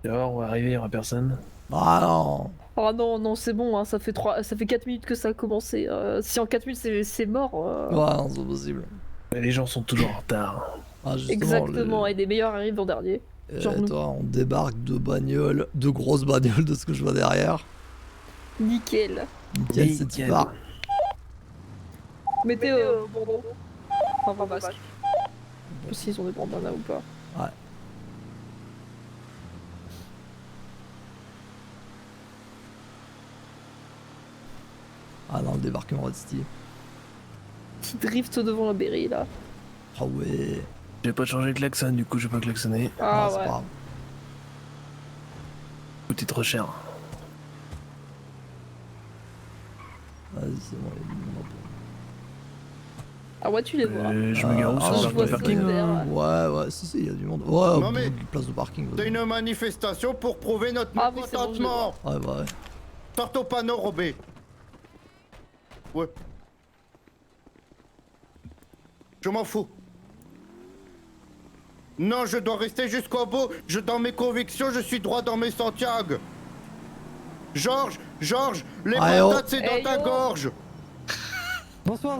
D'accord, on va arriver, il y aura personne. Ah non. Oh non, non, c'est bon, hein, ça fait 4 minutes que ça a commencé. Si en 4 minutes c'est mort. Ouais, non, c'est pas possible. Mais les gens sont toujours en retard. Ah, justement, Exactement, et les meilleurs arrivent en dernier. Genre nous. toi, on débarque de bagnoles, de grosses bagnoles de ce que je vois derrière. Nickel. Nickel, c'est Nickel. pas. Mettez bandeau. Enfin, masque. Je sais pas s'ils ont des bandanas ou pas. Ouais. Ah non, le débarquement va être stylé. Petit drift devant la Berry là. Ah ouais. J'ai pas changé le klaxon, du coup je vais pas klaxonner. Ah c'est ouais. pas grave. Coûtait trop cher. Vas-y, c'est bon, il y a du monde un peu. Ah ouais, tu les vois. Je me gare où Ah, sur je le vois parking ça. Ouais, si, il y a du monde. Ouais, Non, mais- place de parking. C'est vas-y. une manifestation pour prouver notre Ah oui, c'est bon, je le mécontentement. Ouais, bah ouais. Sors ton panneau, Robé. Ouais. Je m'en fous. Non, je dois rester jusqu'au bout. Dans mes convictions, je suis droit dans mes Santiago. Georges, les Ah, oh. patates, c'est dans Eh, ta yo. gorge. Bonsoir,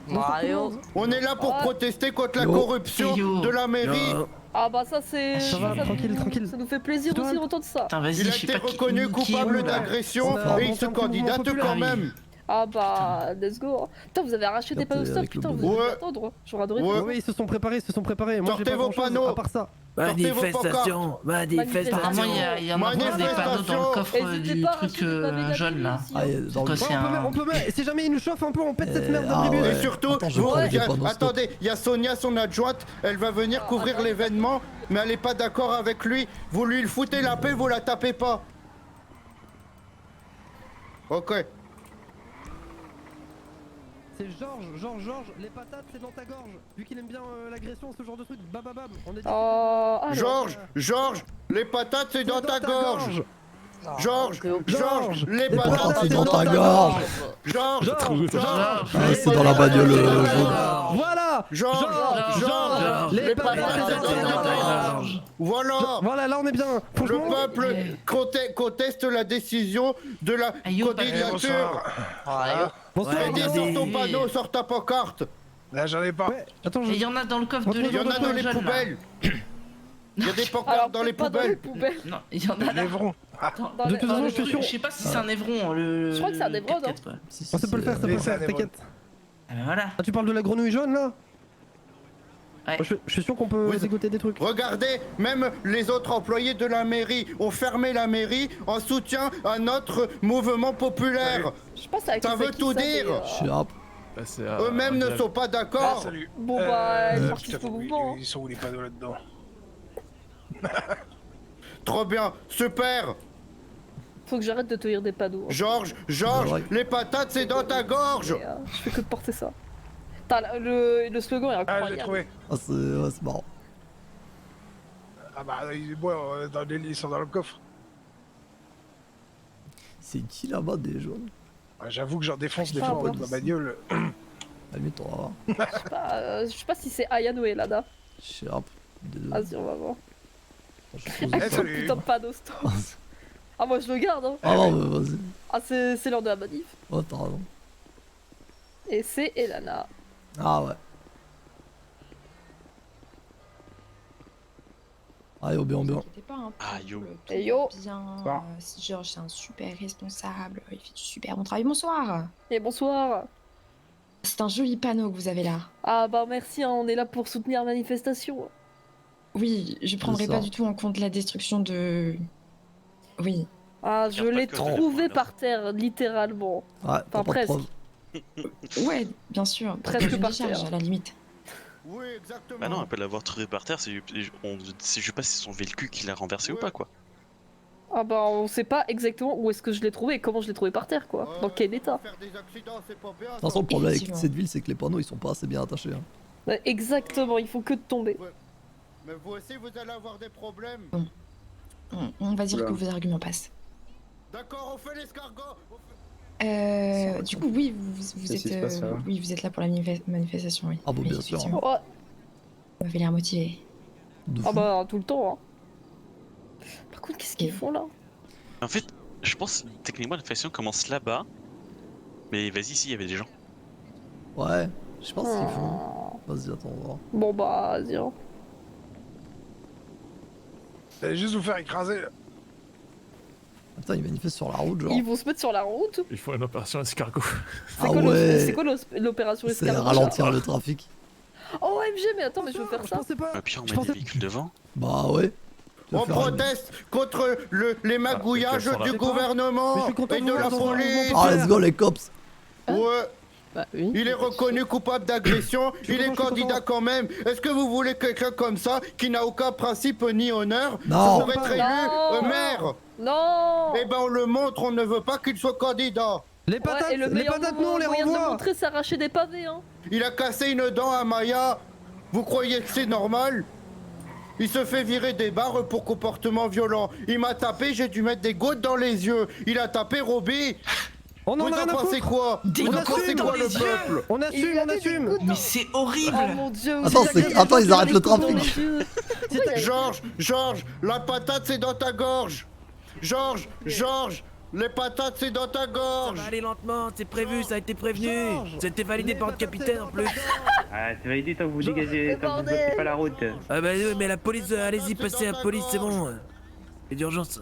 Mario. On est là pour Ouais. protester contre la Yo. corruption Yo. de la mairie. Ah bah ça c'est... Ça va, tranquille, tranquille. Ça nous fait plaisir Toi, aussi d'entendre ça. Putain, vas-y, Il a je sais été pas reconnu coupable d'agression On a et il monté se un petit mouvement candidate populaire. quand même. Ah bah, let's go. Putain, vous avez arraché des Regardez, panneaux stop, avec le putain, vous bonnet. avez Ouais. dû attendre. J'aurais adoré Ouais. faire ça. Oui, ils se sont préparés. Moi, j'ai Sortez pas vos grand-chose panneaux. à part ça. Manifestation, manifestation. Apparemment, il y en a des panneaux dans le coffre N'hésitez pas à arracher des pavés jaune là. d'appui ici, Ah, hein. il y a dans le. On peut mettre. Si jamais il nous chauffe un peu, on pète cette merde ah d'abribus. ouais. Et surtout, Attends, je prends des panneaux, stop. attendez, il y a Sonia, son adjointe, elle va venir Ah, couvrir attends. l'événement, mais elle est pas d'accord avec lui. Vous lui le foutez la paix, vous la tapez pas. Ok. C'est Georges, les patates c'est dans ta gorge. Vu qu'il aime bien l'agression, ce genre de truc, bababab. On est dit. Alors. Georges, les patates c'est dans ta gorge. Ah, Georges, ok, ok. Georges, les Les patates patates, c'est dans ta gorge. Georges, Ah, c'est dans la bagnole jaune. Voilà. Georges, Les patates patates c'est dans ta gorge. Voilà. Voilà, là on est bien. Le Franchement. peuple conteste la décision de la candidature. Bonsoir. Freddy, sors ton panneau, sors ta pancarte. Là, j'en ai pas. Ouais, attends, Il y en a dans le coffre de Il Il y en a dans les poubelles. Il y a des Alors, pancartes dans les peut-être pas dans les poubelles. poubelles. Non, il y en a là. Névron. Dans De les- toute dans façon, les je suis trucs. sûr. Je sais pas si c'est un Névron, le. Je crois que c'est un Névron, non 4x4, quoi. Si, si, Ça peut le faire, ça peut le c'est faire, un t'inquiète. Ah ben voilà. Ah, tu parles de la grenouille jaune là. Ouais. Je suis sûr qu'on peut Oui, dégoter des trucs. Regardez, même les autres employés de la mairie ont fermé la mairie en soutien à notre mouvement populaire. Je sais pas c'est avec Ça c'est veut qui tout mais, dire. Je suis là. Eux-mêmes ne sont pas d'accord. Salut. Bon bah, ils Putain, participent au mouvement. ils sont où les panneaux là-dedans? Trop bien, super. Faut que j'arrête de te lire des panneaux. hein. Georges, Ouais. les patates c'est dans ta gorge. Et, je fais que de porter ça. Putain, le slogan est Ah, incroyable. j'ai trouvé. Ah, c'est marrant. Ah bah, ils sont dans le coffre. C'est qui là-bas des jaunes? Ah, j'avoue que j'en défonce des Ah, fois en bon. mode ma bagnole. À la limite, on va voir. Je sais pas si c'est Ayano et Lada. Je sais pas. Vas-y, on va voir. Je suppose. Avec son salut. putain de panneau stop. Ah, moi je le garde, hein. Ah non, mais vas-y. Ah, c'est l'heure de la manif. Oh, t'as raison. Et c'est Elana. Ah ouais. Ah yo, bien, bien. Ah yo. Et yo. Bien. Bon. Georges, c'est un super responsable. Il fait du super bon travail. Bonsoir. Et bonsoir. C'est un joli panneau que vous avez là. Ah bah merci, hein, on est là pour soutenir la manifestation. Oui, je prendrai ça. pas du tout en compte la destruction de. Oui. Ah, je Garde pas l'ai de code de trouvé la par terre, littéralement. Ouais, t'as pas de presque. preuve. Ouais, bien sûr. Presque Dans une par décharge, terre. à la limite. Oui, exactement. Bah non, on peut l'avoir trouvé par terre, je sais pas si c'est son véhicule qui l'a renversé ou pas quoi. Ah bah on sait pas exactement où est-ce que je l'ai trouvé et comment je l'ai trouvé par terre, quoi. Dans quel état. Faire des accidents, c'est pas bien. De toute façon, le problème avec Effectivement. cette ville, c'est que les panneaux ils sont pas assez bien attachés. Hein. Ouais, exactement, il faut que de tomber. Mais vous aussi, vous allez avoir des problèmes. On va dire que vos arguments passent. D'accord, on fait l'escargot. Du coup, oui, vous êtes, oui, vous êtes là pour la manifestation, oui. Ah bah, Oui, bien sûr. effectivement. Ouais. Vous m'avez l'air motivé. De Ah fou. bah tout le temps, hein. Par contre, qu'est-ce qu'ils font là? En fait, je pense techniquement la manifestation commence là-bas. Mais vas-y, si, il y avait des gens. Ouais, je sais pas ce qu'ils font. Ah. Vas-y, attends, on va voir. Bon bah, vas-y. Hein. Vous allez juste vous faire écraser. Là. Putain, ils manifestent sur la route, genre. Ils vont se mettre sur la route. Il faut une opération escargot. C'est Ah quoi ouais. c'est quoi l'opération C'est escargot? ralentir le trafic. Oh OMG, mais attends, mais je veux faire ça. Ah, puis on Je met pensais- des véhicules devant. Bah ouais. Tu vas On faire proteste contre les magouillages Ah, du Mais gouvernement je suis content et de de voir la dans un police. mouvement Ah, let's go, les cops. Ouais, Bah oui. il est reconnu coupable d'agression, Je suis il est content, je suis candidat content. quand même. Est-ce que vous voulez quelqu'un comme ça, qui n'a aucun principe ni honneur, Non. pour être élu Non. maire? Non. Eh ben on le montre, on ne veut pas qu'il soit candidat. Les patates, et le les meilleur patates, nous on les moyen de le renvoie. montrer, c'est arracher des pavés, hein. Il a cassé une dent à Maya. Vous croyez que c'est normal? Il se fait virer des bars pour comportement violent. Il m'a tapé, j'ai dû mettre des gouttes dans les yeux. Il a tapé Roby. On en Vous a rien en à pensez foutre. quoi? Des Vous en gouttes pensez dans quoi les le yeux. peuple? On assume, on assume. Mais c'est horrible. Oh mon dieu. Attends, ils arrêtent le trafic. Georges, la patate c'est dans ta gorge. Georges, les patates c'est dans ta gorge. Ça va aller lentement, c'est prévu, ça a été prévenu. C'était validé par le capitaine en plus. Ah, c'est validé tant que vous dégagez, tant que vous bloquez pas la route. Ah bah oui, mais la police, allez-y, passez à la police, c'est bon. C'est d'urgence.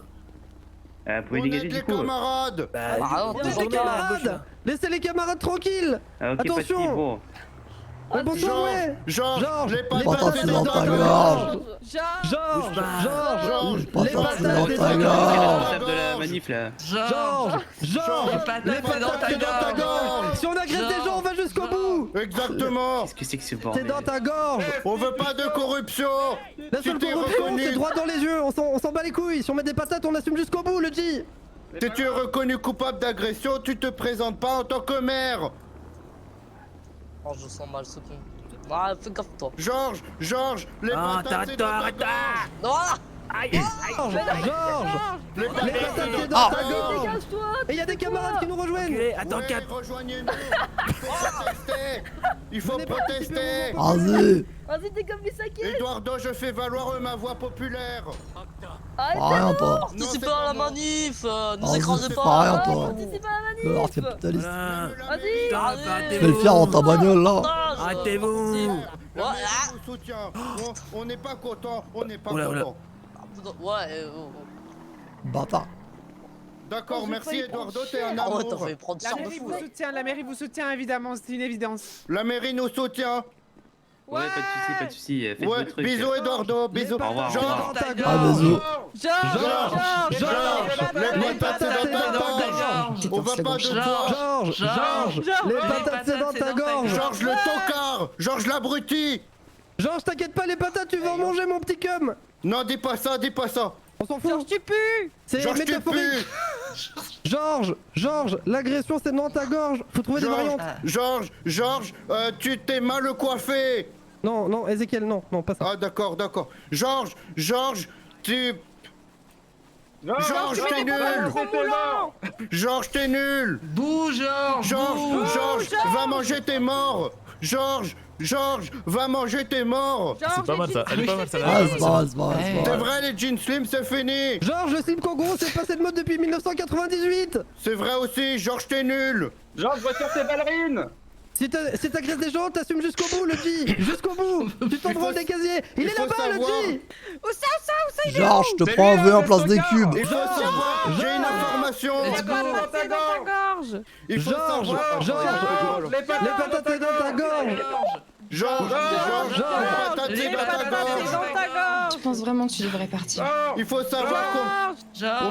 Vous pouvez dégager du coup. Camarades. Bah, non, Laissez les camarades. Laissez les camarades tranquilles. Ah, ok, pas de Attention. soucis, bon. Bonsoir, ouais. Georges, les Patates, patates c'est c'est dans dans ta ta gorge. gorge. Georges, Les patates, c'est dans ta C'est gorge. responsable de la manif là. Georges, les patates, c'est dans ta gorge. Si on agresse des gens, on va jusqu'au bout. Exactement. Qu'est-ce que c'est que ce C'est bordel? dans ta gorge. On veut pas de corruption. La seule Tu t'es corruption, reconnu. c'est droit dans les yeux. On s'en bat les couilles. Si on met des patates, on assume jusqu'au bout, le G. Si tu es reconnu coupable d'agression, tu te présentes pas en tant que maire. Oh, je sens mal ce con. Ah, fais gaffe toi. Georges, les Ah, patates c'est dans ta arrête-toi. gorge. Ah Georges, Les les patates patates, c'est c'est dans dans ta ta gorge. gorge. Dégage-toi. Et il y a des camarades qui nous rejoignent. Ok, attends, Ouais, 4. rejoignez-nous. Il faut protester. Il faut protester. Vas-y. Vas-y, dégomme les saquets. Eduardo, je fais valoir ma voix populaire. Rien, toi. Participez à la manif, nous Vas-y, écrasez c'est pas. pas rien, toi. Participe à la manif. Le hard capitaliste. Voilà. Vas-y. Putain, Tu fais le fier dans ta bagnole, là. Arrêtez-vous. La Ouais, mairie nous soutient. On n'est pas content. On n'est pas Oula, oula. content. Ouais, Bâtard. D'accord, merci Eduardo, t'es un Ah ouais, t'as amour. fait prendre La cher de mairie fou. vous soutient, la mairie vous soutient évidemment, c'est une évidence. La mairie nous soutient. Ouais, pas de soucis, faites Ouais, votre truc. bisous Eduardo, bisous. Au revoir, au Georges, revoir. Ah, bisous. les patates c'est dans ta gorge. On va pas de toi. Georges, les patates, c'est dans ta gorge. Georges le tocard. Georges l'abruti. Georges, t'inquiète pas, les patates, tu vas en manger, mon petit cum. Non, dis pas ça, dis pas ça. On s'en fout. Georges, tu pues. C'est Georges, tu métaphorique. pues. Georges, l'agression, c'est dans ta gorge. Faut trouver des variantes. Georges, tu t'es mal coiffé. Non, Ezekiel, non, pas ça. Ah, d'accord. Georges, tu... Georges, t'es nul. Georges, t'es nul. Bouge, Georges, va manger tes morts. Georges, va manger tes morts. C'est pas mal ça, elle est pas mal ça. Ah, c'est pas mal, c'est pas mal, c'est pas C'est mal. vrai, les jeans slim, c'est fini. Georges, le slip kangourou, c'est passé de mode depuis 1998. C'est vrai aussi, Georges, t'es nul. Georges, voiture tes ballerines. Si t'agresses des gens, t'assumes jusqu'au bout, le G. Jusqu'au bout. Tu t'en prends des casiers. Il est là-bas, le G. Où ça, Georges, je te prends un vœu en place des cubes. Il faut savoir, j'ai une information. c'est dans ta gorge. Il faut Georges, savoir. Les patates, c'est dans ta gorge. Georges, les patates, c'est dans ta gorge. dans ta gorge. Je pense vraiment que tu devrais partir. Il faut savoir qu'on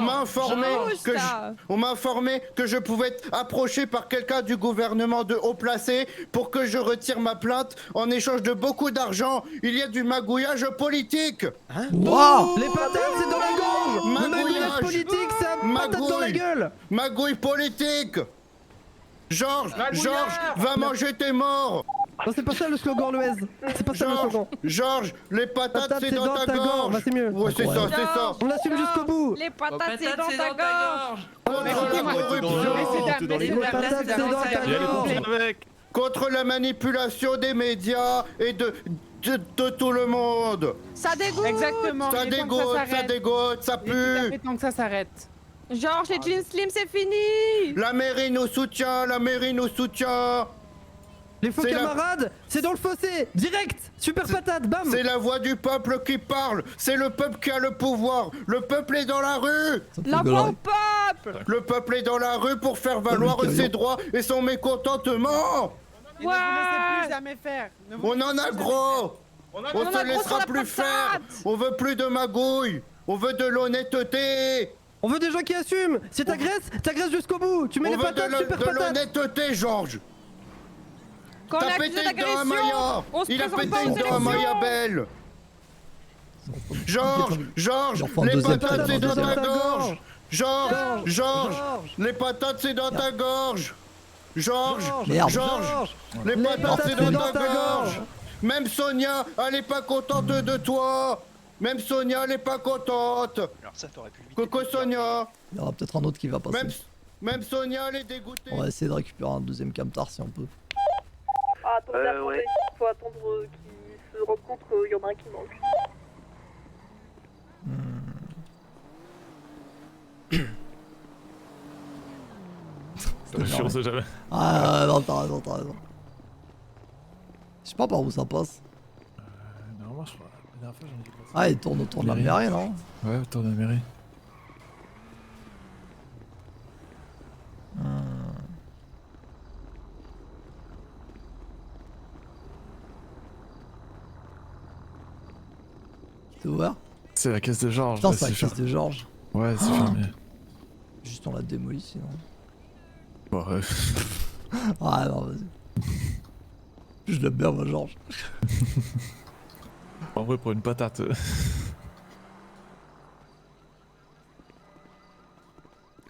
m'a informé que je pouvais être approché par quelqu'un du gouvernement de haut placé pour que je retire ma plainte en échange de beaucoup d'argent. Il y a du magouillage politique. Waouh. Les patates, c'est dans la gorge. Le magouillage Magouillage. politique, c'est un patate dans la Magouille. gueule. Magouille politique. Georges, va manger tes morts. Non, c'est pas ça le slogan, le S. C'est pas ça le slogan. Georges, les patates, Patate, c'est dans ta gorge. Bah, c'est mieux. Ouais, c'est ça, c'est ça. On assume jusqu'au bout. Les patates, c'est dans ta gorge. Contre la corruption. Les patates, c'est dans ta gorge. Contre la manipulation des médias et de tout le monde. Ça dégoûte. Exactement. Ça dégoûte, ça pue. Tant que ça s'arrête. Georges, les jeans slim, c'est fini. La mairie nous soutient, Les faux C'est la- camarades, c'est dans le fossé. Direct. Super patate, bam. C'est la voix du peuple qui parle. C'est le peuple qui a le pouvoir. Le peuple est dans la rue. L'enfant au peuple. Le peuple est dans la rue pour faire valoir ses droits et son mécontentement. Et ne vous laissez plus jamais faire. On en a gros. On se laissera plus faire. On veut plus de magouilles. On veut de l'honnêteté. On veut des gens qui assument. Si t'agresses jusqu'au bout. Tu mets On les veut patates, super de patates. l'honnêteté, Georges. Quand on T'as est pété accusé une dent à d'agression, Maya. on se Il a présente pété pas aux une dent à Maya élections. Belle. Georges, Leur font les deuxième patates, peine, c'est dans deuxième ta peine. gorge. Georges, les patates c'est dans ta gorge. Georges, Merde. les patates c'est dans ta gorge. Même Sonia, elle est pas contente de toi. Même Sonia, elle est pas contente. Alors ça, t'aurais pu le Coucou Sonia. Il y aura peut-être un autre qui va passer. Même Sonia, elle est dégoûtée. On va essayer de récupérer un deuxième camtar si on peut. Ah, attendez, ouais. faut attendre qu'ils se rendent compte qu'il y en a un qui manque. On sait jamais. Ah non, t'as raison. Je sais pas par où ça passe. Normalement, je crois. La dernière fois, j'en ai passé. Ah, il tourne autour de la mairie, non? Ouais, autour de la mairie. C'est ouvert? C'est la caisse de Georges. Putain, c'est la caisse de Georges. Ouais, c'est fermé. Juste on l'a démoli sinon. Bon, ouais. Ah non, vas-y. Je l'aime bien, moi, Georges. En vrai, pour une patate.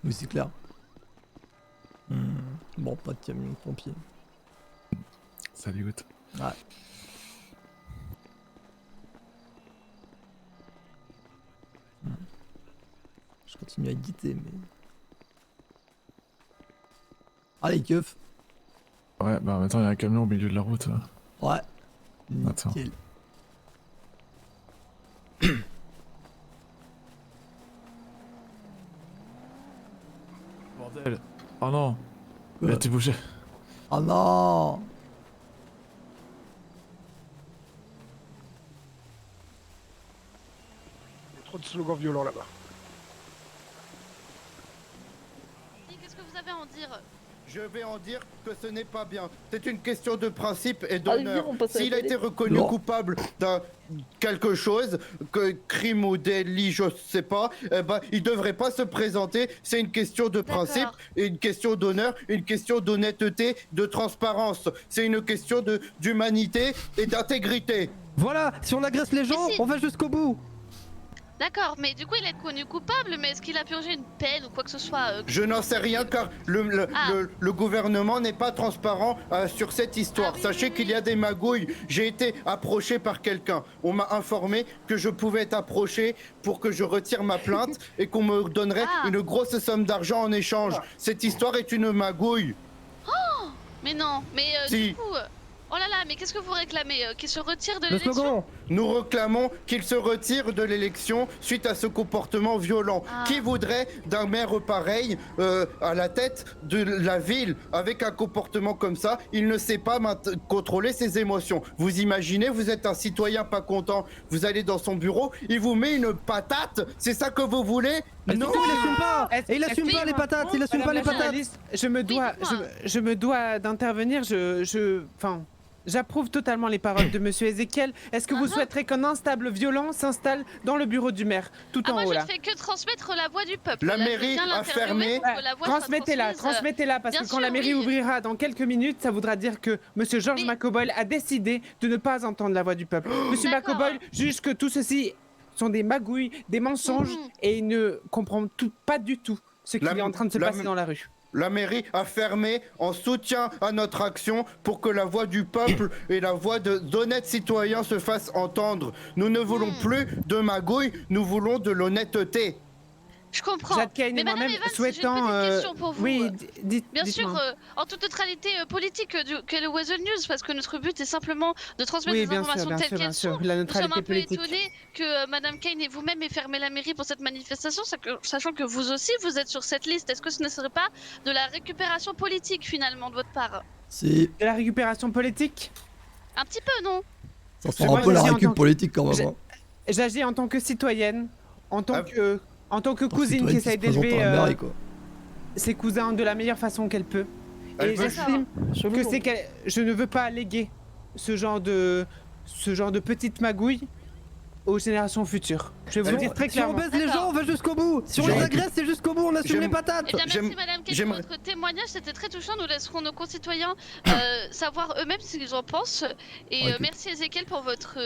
Oui, c'est clair. Bon, pas de camion de pompier. Ça dégoûte. Ouais. Je continue à éditer, mais... Allez, keuf. Ouais, bah maintenant, il y a un camion au milieu de la route. Ouais. Attends. Nickel. Bordel. Oh non. Il a été bougé. Oh non. Il y a trop de slogans violents là-bas. Qu'est-ce que vous avez à en dire? Je vais en dire que ce n'est pas bien. C'est une question de principe et d'honneur. on passe à la S'il a télé. été reconnu Non. coupable d'un quelque chose, que crime ou délit, je sais pas, eh ben, il devrait pas se présenter. C'est une question de principe, et une question d'honneur, une question d'honnêteté, de transparence. C'est une question d'humanité et d'intégrité. Voilà, si on agresse les gens, on va jusqu'au bout. D'accord, mais du coup il est connu coupable, mais est-ce qu'il a purgé une peine ou quoi que ce soit Je n'en sais rien car le gouvernement n'est pas transparent sur cette histoire. Sachez qu'il y a des magouilles. J'ai été approché par quelqu'un. On m'a informé que je pouvais être approché pour que je retire ma plainte et qu'on me donnerait une grosse somme d'argent en échange. Cette histoire est une magouille. Oh, mais non, mais Si. du coup... Oh là là, mais qu'est-ce que vous réclamez? Qu'il se retire de Le l'élection? slogan. Nous réclamons qu'il se retire de l'élection suite à ce comportement violent. Qui voudrait d'un maire pareil à la tête de la ville avec un comportement comme ça? Il ne sait pas contrôler ses émotions. Vous imaginez, vous êtes un citoyen pas content, vous allez dans son bureau, il vous met une patate? C'est ça que vous voulez? Non, il assume pas. Et il assume pas les patates, il assume pas les patates. Je me dois d'intervenir, enfin... J'approuve totalement les paroles de Monsieur Ezekiel. Est-ce que vous souhaiterez qu'un instable violent s'installe dans le bureau du maire, tout en Moi haut je là? ne fais que transmettre la voix du peuple. La Là, je mairie viens a l'interviewer fermé. pour que la voix soit Transmettez-la, transmise, transmettez-la, parce bien que quand sûr, la mairie oui. ouvrira dans quelques minutes, ça voudra dire que Monsieur Georges McCoboyle a décidé de ne pas entendre la voix du peuple. Monsieur McCoboyle juge que tout ceci sont des magouilles, des mensonges, et il ne comprend pas du tout ce qui est en train de se passer dans la rue. La mairie a fermé en soutien à notre action pour que la voix du peuple et la voix d'honnêtes citoyens se fassent entendre. Nous ne voulons plus de magouilles, nous voulons de l'honnêteté. Je comprends. Jade Kane et Mais Madame moi-même Evans, souhaitant, j'ai une petite question pour vous. oui, Bien sûr, dites-moi. en toute neutralité politique que le Weasel News, parce que notre but est simplement de transmettre Oui, des bien sûr, informations bien telles sûr, qu'elles bien sûr. sont. La Nous neutralité sommes un peu politique. étonnés que Madame Kane et vous-même ait fermé la mairie pour cette manifestation, sachant que vous aussi vous êtes sur cette liste. Est-ce que ce ne serait pas de la récupération politique finalement de votre part? Si. De la récupération politique? Un petit peu, non? Ça sent un peu la récup politique quand même. hein. J'agis en tant que citoyenne, en tant que cousine qui citoyenne essaye qui se présente d'élever à la mairie, quoi. ses cousins de la meilleure façon qu'elle peut. Et j'estime que c'est je ne veux pas léguer ce genre de petite magouille aux générations futures. Je vais vous le dire très Si on clairement. baise les gens, on va jusqu'au bout. Si on les agresse, c'est jusqu'au bout, on assume les patates. Eh bien, merci Madame Kane pour votre témoignage, c'était très touchant. Nous laisserons nos concitoyens savoir eux-mêmes ce qu'ils en pensent. Et merci Ezekiel pour votre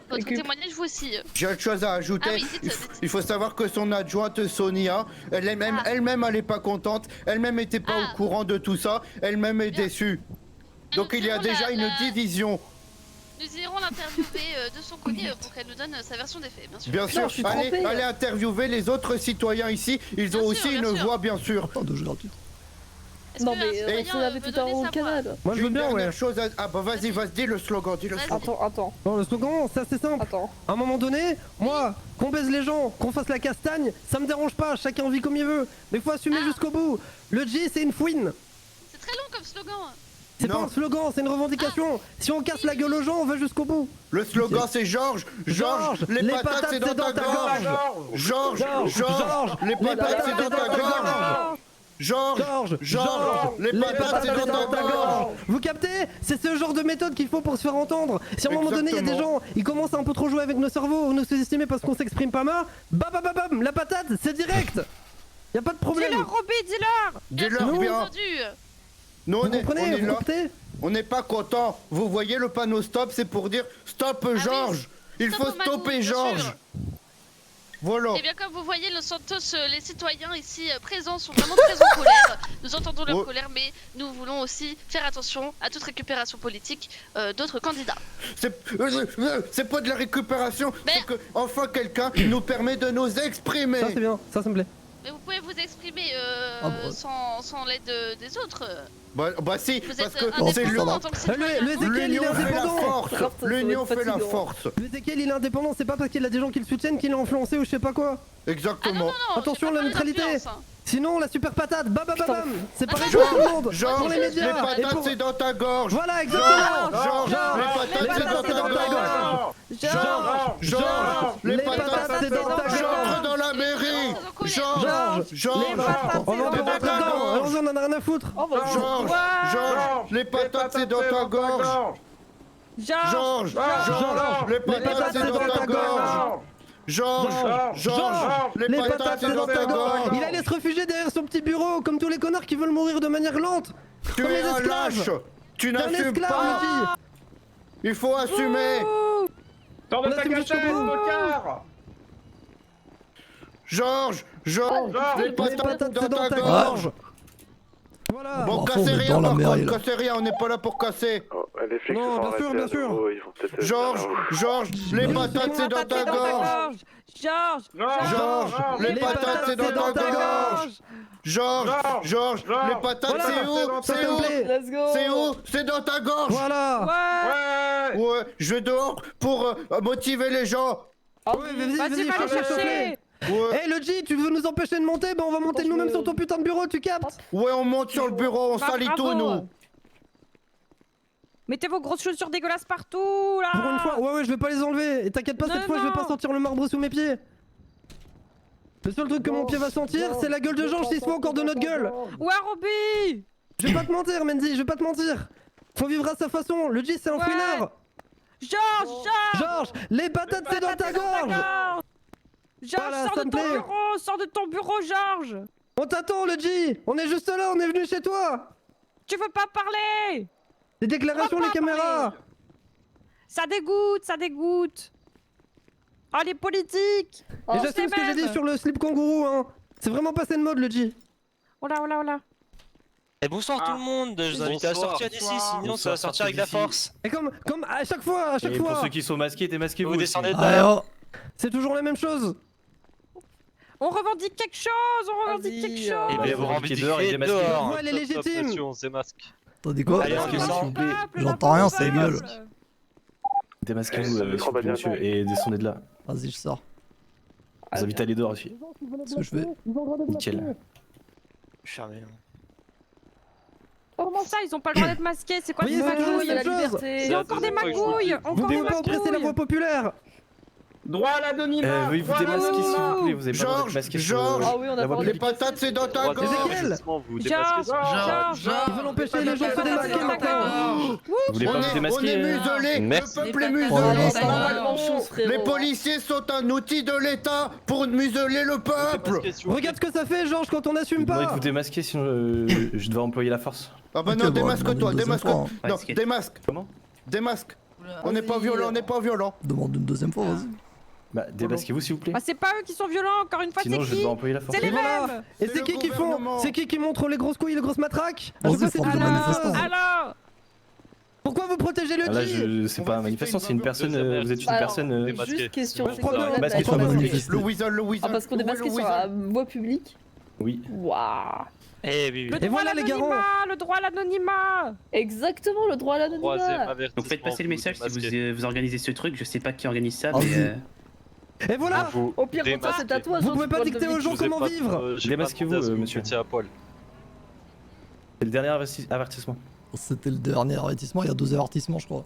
témoignage, vous aussi. J'ai autre chose à ajouter. Ah oui, Il faut savoir que son adjointe Sonia, elle-même, elle n'est pas contente. Elle-même n'était pas au courant de tout ça. Elle-même est déçue. Donc il y a déjà une division. Nous irons l'interviewer de son côté pour qu'elle nous donne sa version des faits, bien sûr. Bien sûr, allez interviewer les autres citoyens ici. Ils ont aussi une voix, bien sûr. Non mais on avait tout un au canal. Moi je veux bien, ouais. Chose à... Ah bah vas-y, dis le slogan, Attends. Non, le slogan, c'est assez simple. À un moment donné, moi, qu'on baise les gens, qu'on fasse la castagne, ça me dérange pas, chacun vit comme il veut. Mais faut assumer jusqu'au bout. Le G, c'est une fouine. C'est très long comme slogan. C'est pas un slogan, c'est une revendication. Si on casse la gueule aux gens, on va jusqu'au bout. Le slogan c'est Georges, les patates c'est dans ta gorge. Georges, les patates c'est dans ta gorge. Georges, les patates c'est dans ta gorge. Vous captez? C'est ce genre de méthode qu'il faut pour se faire entendre. Si à un moment donné il y a des gens, ils commencent à un peu trop jouer avec nos cerveaux ou nous sous-estimer parce qu'on s'exprime pas mal, bam, la patate, c'est direct. Y a pas de problème. Dis-leur, Roby, dis-leur. Dis-leur bien. Nous on n'est pas content. Vous voyez le panneau stop, c'est pour dire stop Georges. Il faut stopper Georges. Voilà. Et bien comme vous voyez, Los Santos, les citoyens ici présents sont vraiment très en colère. Nous entendons leur colère, mais nous voulons aussi faire attention à toute récupération politique d'autres candidats. C'est pas de la récupération, c'est que enfin quelqu'un nous permet de nous exprimer. Ça c'est bien, ça me plaît. Mais vous pouvez vous exprimer sans l'aide des autres. Bah si, vous parce êtes que c'est indépendant en tant que citoyen. l'union fait la force. L'union fait la force. Ezekiel il est indépendant, c'est pas parce qu'il a des gens qui le soutiennent qu'il est influencé ou je sais pas quoi. Exactement. Attention la neutralité. Sinon la super patate, bam, c'est pareil Georges, pour tout le monde. Georges, pour les médias. Les patates c'est dans ta gorge. Voilà exactement. Georges, les patates c'est dans ta gorge. Georges, les patates c'est dans ta gorge. J'entre dans la mairie. Georges, on va pas rentrer dedans. On en a rien à foutre. Georges, les patates c'est dans ta gorge. Georges, les patates c'est dans ta gorge. Georges, les patates c'est dans ta gorge. Il allait se réfugier derrière son petit bureau comme tous les connards qui veulent mourir de manière lente. Tu es un lâche. Tu n'assumes pas. Il faut assumer. Sors de ta cachette, mocard. Georges, les patates dans ta gorge. Voilà. Bon, cassez rien par contre, cassez rien, on n'est pas là pour casser. Les flics Non, bien sûr, bien sûr. Georges, les patates c'est dans ta gorge. Georges, les patates c'est dans ta gorge. Georges, les patates c'est où? C'est où? C'est dans ta gorge. Voilà. Ouais, je vais dehors pour motiver les gens. Ouais, vas-y, va les chercher. Eh le G, tu veux nous empêcher de monter? Bah on va monter nous-mêmes sur ton putain de bureau, tu captes? Ouais, on monte sur le bureau, on salit tout nous. Mettez vos grosses chaussures dégueulasses partout là. Pour une fois, ouais, je vais pas les enlever. Et t'inquiète pas, cette fois je vais pas sentir le marbre sous mes pieds. Le seul truc que mon pied va sentir, c'est la gueule de Georges s'il se fout encore de notre gueule. Ouais, Roby. Je vais pas te mentir, Mendy, je vais pas te mentir. Faut vivre à sa façon, le G c'est un fouinard. Georges, les patates c'est dans ta gorge. Georges, sors de ton bureau, sors de ton bureau, Georges. On t'attend, le G. On est juste là, on est venu chez toi. Tu veux pas parler? Les déclarations, les caméras. Ça dégoûte. Oh, les politiques. Et j'assume ce que j'ai dit sur le slip kangourou, hein. C'est vraiment passé de mode, le G. Oh là. Et bonsoir tout le monde, je vous invite à sortir d'ici, sinon ça va sortir avec la force. Et comme à chaque fois. Et pour ceux qui sont masqués, démasquez-vous. Vous descendez de là. là. C'est toujours la même chose. On revendique quelque chose, Et bien vous revendiquez dehors. Ouais, elle est légitime. Attendez quoi? Allez, s'il vous plaît. J'entends rien, c'est gueule. Démasquez-vous, s'il vous plaît, monsieur, et descendez de là. Vas-y, je sors. Je vous invite à aller dehors aussi. Ce que je fais. Nickel. Charmé. Comment ça, ils ont pas le droit d'être masqués? C'est quoi ces magouilles? la liberté. Il y a encore des magouilles. Vous pouvez pas oppresser la voix populaire. Droit à l'anonymat. Veuillez vous démasquer s'il vous plaît, vous avez pas le droit d'être masqué sur Georges, Ah oui, on a la voie parlé. les publique. patates c'est dans ta gorge. Vous Ils veulent empêcher les gens de se démasquer maintenant. Vous voulez pas vous On est démasquer muselés, Merci. le peuple est Oh là là, muselé. ça va. Grand chose, frérot. Les policiers sont un outil de l'État pour museler le peuple. Regarde ce que ça fait, Georges, quand on Vous assume demandez de pas. vous démasquer sinon je devrais employer la force. Ah bah Ok, non, bon, démasque-toi, demande une deuxième démasque-toi. fois, Non, hein. démasque, Comment démasque. On n'est pas violent, on n'est pas violent. Demande une deuxième fois, vas-y. Bah démasquez-vous s'il vous plaît. Bah, c'est pas eux qui sont violents, encore une fois, c'est Sinon je qui devrais employer la force. C'est les Et voilà. mêmes. Et C'est c'est le qui qui font gouvernement. C'est qui montre les grosses couilles et les grosses matraques Vas-y, Je sais pas, c'est force de tout le monde. manifestant. Alors Pourquoi vous protégez le Ah, là G c'est pas un manifestant, c'est une personne, vous êtes une Alors, personne... Juste question. je crois bien. c'est Masqué quoi sur la la date manifeste. Le weasel. Ah, parce qu'on est Où masqué le sur weasel la voie publique. Oui. Waouh. Eh oui, Le Et droit voilà, à les garants. l'anonymat, le droit à l'anonymat. Exactement, le droit à l'anonymat. Donc faites passer le message si vous organisez ce truc. Je sais pas qui organise ça, Vas-y. mais. Et voilà. Au pire, comme ça, c'est à toi. Vous Jean, pouvez tu pas pourras dicter le aux gens comment vivre. Démasquez-vous monsieur. C'est le dernier avertissement. C'était le dernier avertissement, il y a 2 avertissements, je crois.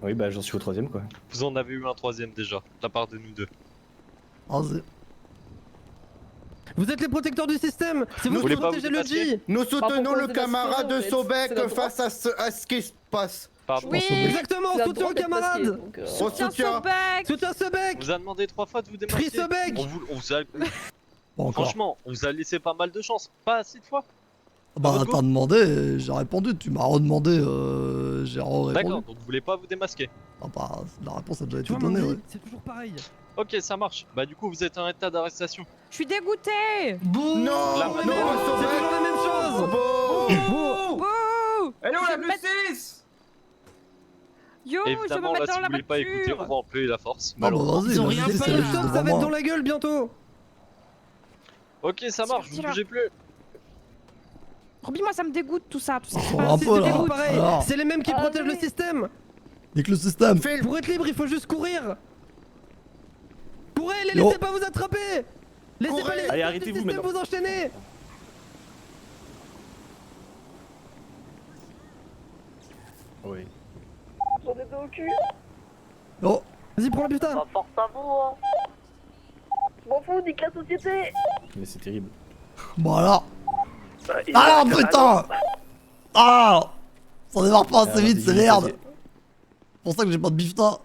Oui bah j'en suis au 3ème quoi. Vous en avez eu un 3ème déjà, de la part de nous deux. Vas-y. Vous êtes les protecteurs du système. C'est vous Nous qui voulez pas protégez vous le démasquer G. Nous soutenons pourquoi le vous camarade démasquez, en fait, Sobek c'est la droite. face à ce qui se passe. Pardon. Oui. Exactement, Tu as on le soutient droit le d'être masqué, camarade. donc, On Tiens, soutient. Sobek. Soutien ce On bec. vous a demandé 3 fois de vous démasquer. Free Sobek. On vous a... Pas encore. Franchement, on vous a laissé pas mal de chance. Pas assez de fois. Bah, votre t'as demandé, j'ai répondu. Tu m'as redemandé, j'ai D'accord, répondu. donc vous voulez pas vous démasquer. Ah bah, la réponse a déjà Tu été vois, donnée, Mandy, ouais. c'est toujours pareil. Ok, ça marche. Bah du coup, vous êtes en état d'arrestation. Je suis dégoûté. Non, La non, même- C'est toujours la même chose. Bouh. Allez, on Je la vais mettre- 6. Yo, je vais Évidemment, me là, mettre si dans vous la voulez pas écouter, on voiture. va employer la force. Ah bah, vas-y, Ils ont vas-y, rien c'est fait, juste là. Ça devant va être moi. dans la gueule bientôt. Ok, ça marche, vous parti, là. bougez plus. Roby, moi ça me dégoûte tout ça. Tout ça c'est Oh, pas- un c'est peu, du là. dégoût. Pareil, Alors. c'est les mêmes qui Ah, protègent le oui. système. Nique le système. Pour être libre, il faut juste courir. Courez, les Yo. laissez pas vous attraper. Laissez pas les Allez, du arrêtez-vous système maintenant. vous enchaîner. Oui. J'en ai deux au cul. Oh, Vas-y, prends la putain. Bah, force à vous, hein. Je m'en fous, nique la société. Mais c'est terrible. voilà. Bah, Ah putain. Ah, ça démarre pas assez vite, c'est merde. vas-y. C'est pour ça que j'ai pas de bifta.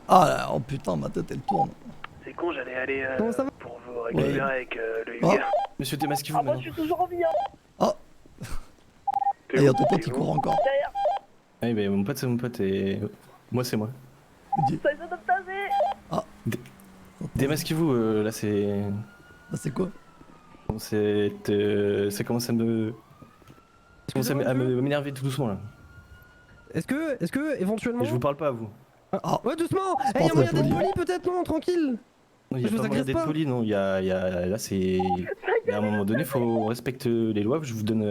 Ah là, oh putain, ma tête elle tourne. C'est con, j'allais aller Comment ça va pour vous récupérer Ouais. avec le Ah. Hugo. Monsieur démasquez-vous Ah, moi, maintenant. je suis toujours en vie, hein. Ah. Et y'a ton pote qui court encore. Derrière, Ah oui, mais mon pote c'est mon pote et moi c'est moi. ça essaie de me taser. Démasquez-vous là c'est... Bah c'est quoi? Ça commence à me... Ça commence à m'énerver tout doucement là. Est-ce que éventuellement. Et je vous parle pas à vous. Ah, ouais, doucement. Je Eh, y a pense moyen à d'être poli. poli peut-être, non, tranquille. Non, il y a Je vous pas moyen agresse d'être pas. poli, non, là c'est... Il y a un moment donné, faut respecter les lois, je vous donne...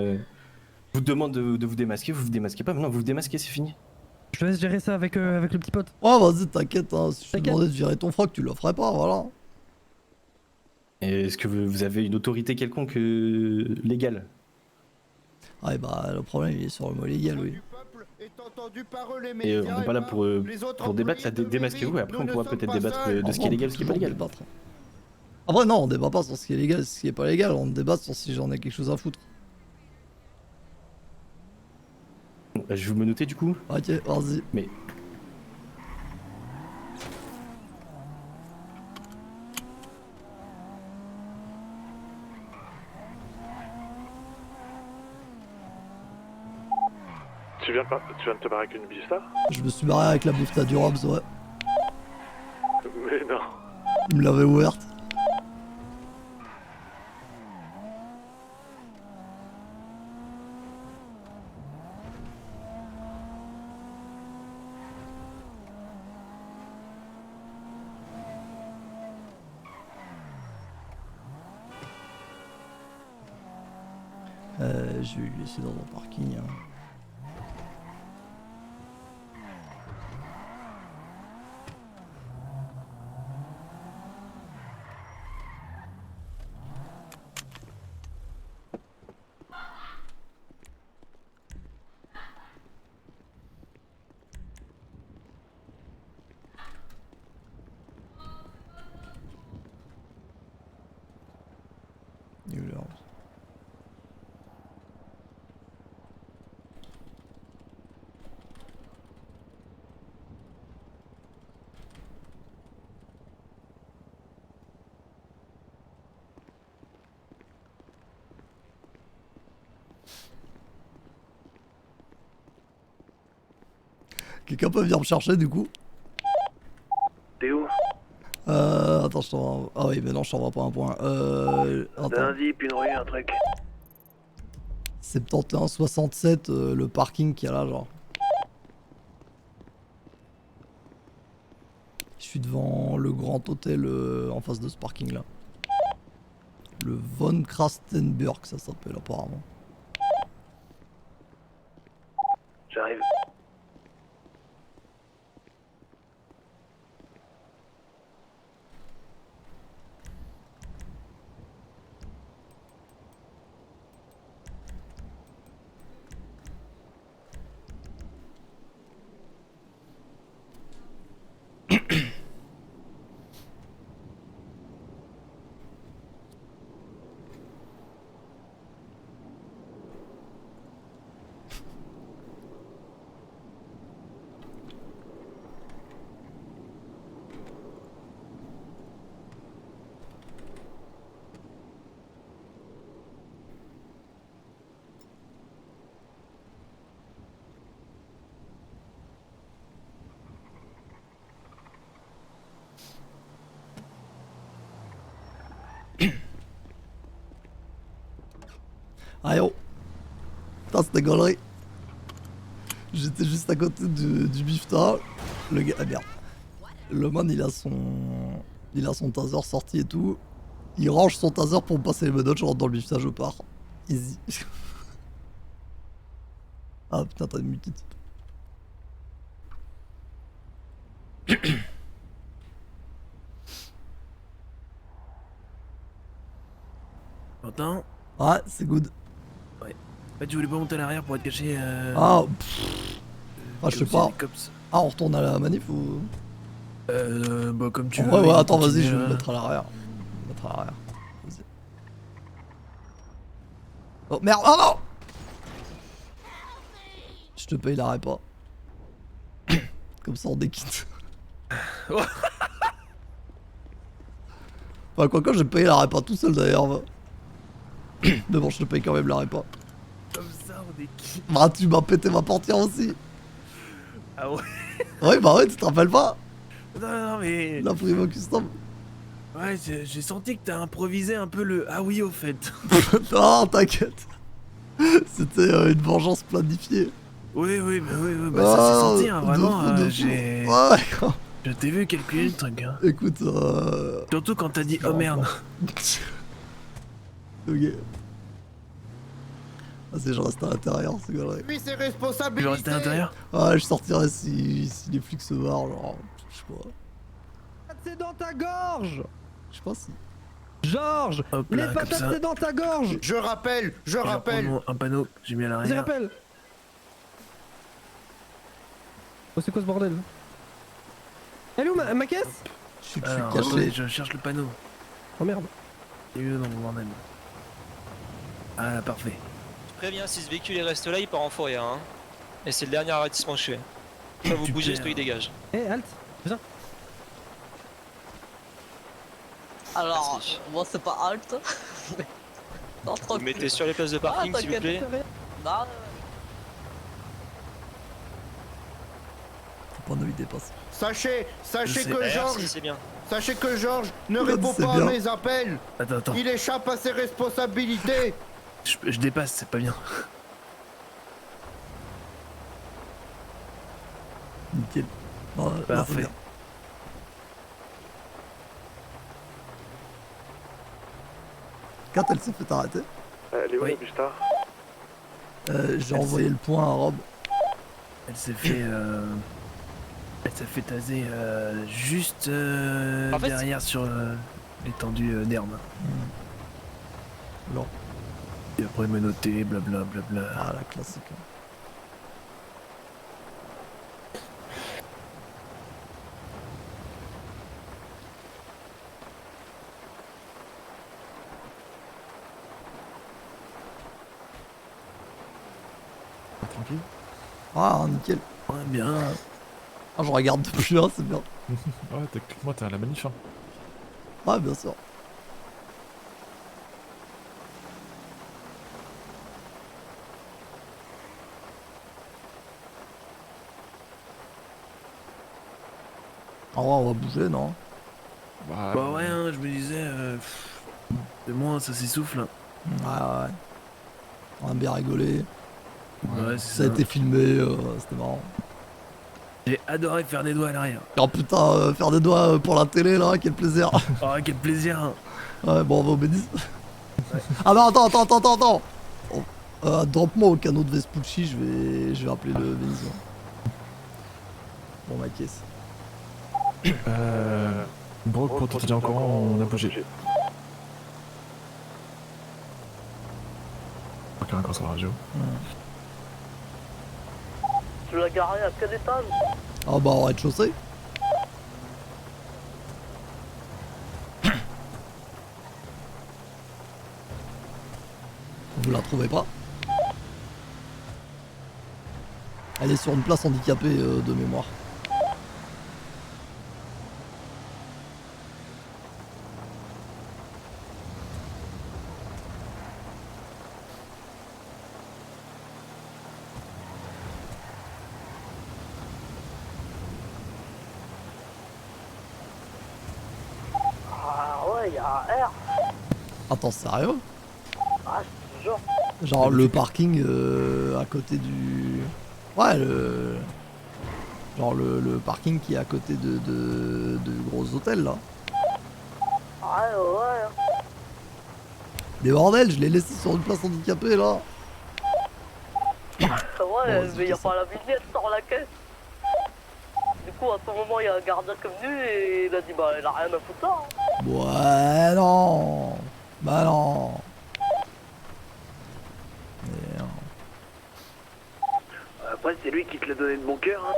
Je vous demande de vous démasquer, vous vous démasquez pas, maintenant vous vous démasquez, c'est fini. Je te laisse gérer ça avec le petit pote. Oh vas-y, t'inquiète, hein. Si je te T'inquiète. demandais de virer ton froc, tu le ferais pas, voilà. Et est-ce que vous avez une autorité quelconque légale? Ouais bah le problème il est sur le mot légal, oui. Et on n'est pas là pour débattre, là, démasquez-vous, et après on pourra peut-être débattre de ce qui est légal et ce qui est pas légal. Après non, on débat pas sur ce qui est légal et ce qui est pas légal, on débat sur si j'en ai quelque chose à foutre. Bon, bah, je vais me noter du coup. Ok, vas-y. Mais... Tu viens de te barrer avec une bista? Je me suis barré avec la bifta du Robs, ouais. Mais non. Il me l'avait ouverte. Je vais lui laisser dans un parking. Hein. Nul. Quelqu'un peut venir me chercher du coup? T'es où? Attends, je t'envoie. Ah oui, mais non, je t'envoie pas un point. Attends. Lundi, puis une rue, un truc. 71 67, le parking qu'il y a là, genre. Je suis devant le grand hôtel en face de ce parking là. Le Von Krastenburg, ça s'appelle apparemment. J'arrive. Ah yo. Putain, c'était gaulerie. J'étais juste à côté du bifta. Le gars. Ah merde. Le man il a son taser sorti et tout. Il range son taser pour me passer les menottes, je rentre dans le bifta, je pars. Easy. Ah putain, t'as une multitude. T'entends? Ouais, c'est good. Ouais. Bah, tu voulais pas monter à l'arrière pour être caché Ah, je sais pas. Ah, on retourne à la manif ou. Bah, comme tu veux. Ouais, ouais, attends, continue, vas-y, je vais me mettre à l'arrière. Vas-y. Oh merde, oh non! Je te paye la répa. Comme ça on déquitte. Enfin, quoique j'ai payé la répa tout seul d'ailleurs. Mais bon, je te paye quand même la répa. Comme ça on déquitte. Bah, tu m'as pété ma portière aussi. Ah ouais? Ouais, bah ouais, tu te rappelles pas? Non, mais. La primo custom. Ouais, j'ai senti que t'as improvisé un peu le ah oui au fait. Non, t'inquiète. C'était une vengeance planifiée. Oui, bah ça s'est senti, hein, vraiment. J'ai. Ouais, quand... Je t'ai vu calculer le truc. Hein. Écoute, Surtout quand t'as dit oh merde. Ok. Vas-y, je reste à l'intérieur, c'est galerie. Lui, c'est responsable. Tu veux rester à l'intérieur? Ouais, je sortirai si les flics se barrent, genre. Je sais pas. C'est dans ta gorge! Je sais pas si. Georges! Hop Les là, comme patates ça. c'est dans ta gorge! Je rappelle. Je reprends un panneau que j'ai mis à Vas-y, l'arrière. rappelle! Oh, c'est quoi ce bordel? Elle est où ma caisse? Je suis Alors, caché. attendez, je cherche le panneau. Oh merde. Il est où dans mon bordel? Ah là, parfait. Je préviens, si ce véhicule il reste là, il part en forêt. Hein. Et c'est le dernier avertissement que je fais. Soit vous bougez, soit il dégage. Eh, halt! Viens. Alors, moi c'est pas halt. Non, Vous tranquille. mettez sur les places de parking, s'il vous plaît. Non, Le panneau il dépasse. Sachez que Merci, Georges. c'est bien. Sachez que Georges ne Regarde, répond c'est pas bien. à mes appels. Attends. Il échappe à ses responsabilités. Je dépasse, c'est pas bien. Nickel. Non, là, c'est Parfait. bien. Quand elle s'est fait arrêter, Elle est où Oui. la Busta? j'ai envoyé le point à Rob. Elle s'est fait. Elle s'est fait taser juste En fait, derrière sur l'étendue d'herbe. Non. Et après menotté, blablabla. Ah, la classique. tranquille. Ah, nickel. Ouais, bien. Ah, je regarde depuis là, c'est bien. Ouais, techniquement, t'es à la manif. Hein. Ouais, bien sûr. En vrai, on va bouger, non? Bah ouais, hein, je me disais, de moins ça s'essouffle. Ouais. On a bien rigolé. Ouais, Ça a été filmé, c'était marrant. J'ai adoré faire des doigts à l'arrière. Oh putain, faire des doigts pour la télé là, quel plaisir. Oh, quel plaisir. Ouais, bon, on va au Bénis. Ah non, attends. Oh, drop-moi au canot de Vespucci, je vais appeler le Bénis. Bon, ma caisse. Brock, pour te tenir au courant, on a bougé. Ok, encore sur la radio. Tu l'as garé à quel étage? Ah bah, au rez-de-chaussée. Vous la trouvez pas? Elle est sur une place handicapée de mémoire. Ah ouais, il y a un R. Attends, sérieux? Ah, je te jure. Genre le parking à côté du... Ouais, genre le parking qui est à côté de gros hôtels là. Ouais. Des bordels, je l'ai laissé sur une place handicapée là. Ouais, mais y a pas la vignette sur la caisse. Du coup, à ce moment, il y a un gardien qui est venu et il a dit bah, il a rien à foutre là. Ouais, non. Bah non. Merde. Après, c'est lui qui te l'a donné de bon cœur. Hein.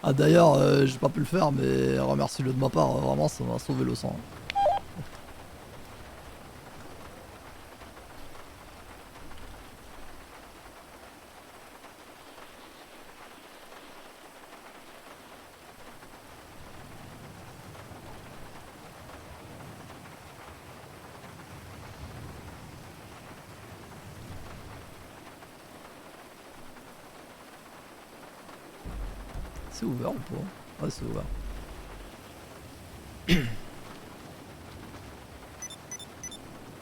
Ah d'ailleurs, j'ai pas pu le faire, mais remercie-le de ma part, vraiment ça m'a sauvé le sang. C'est ouvert ou pas? Ouais, c'est ouvert.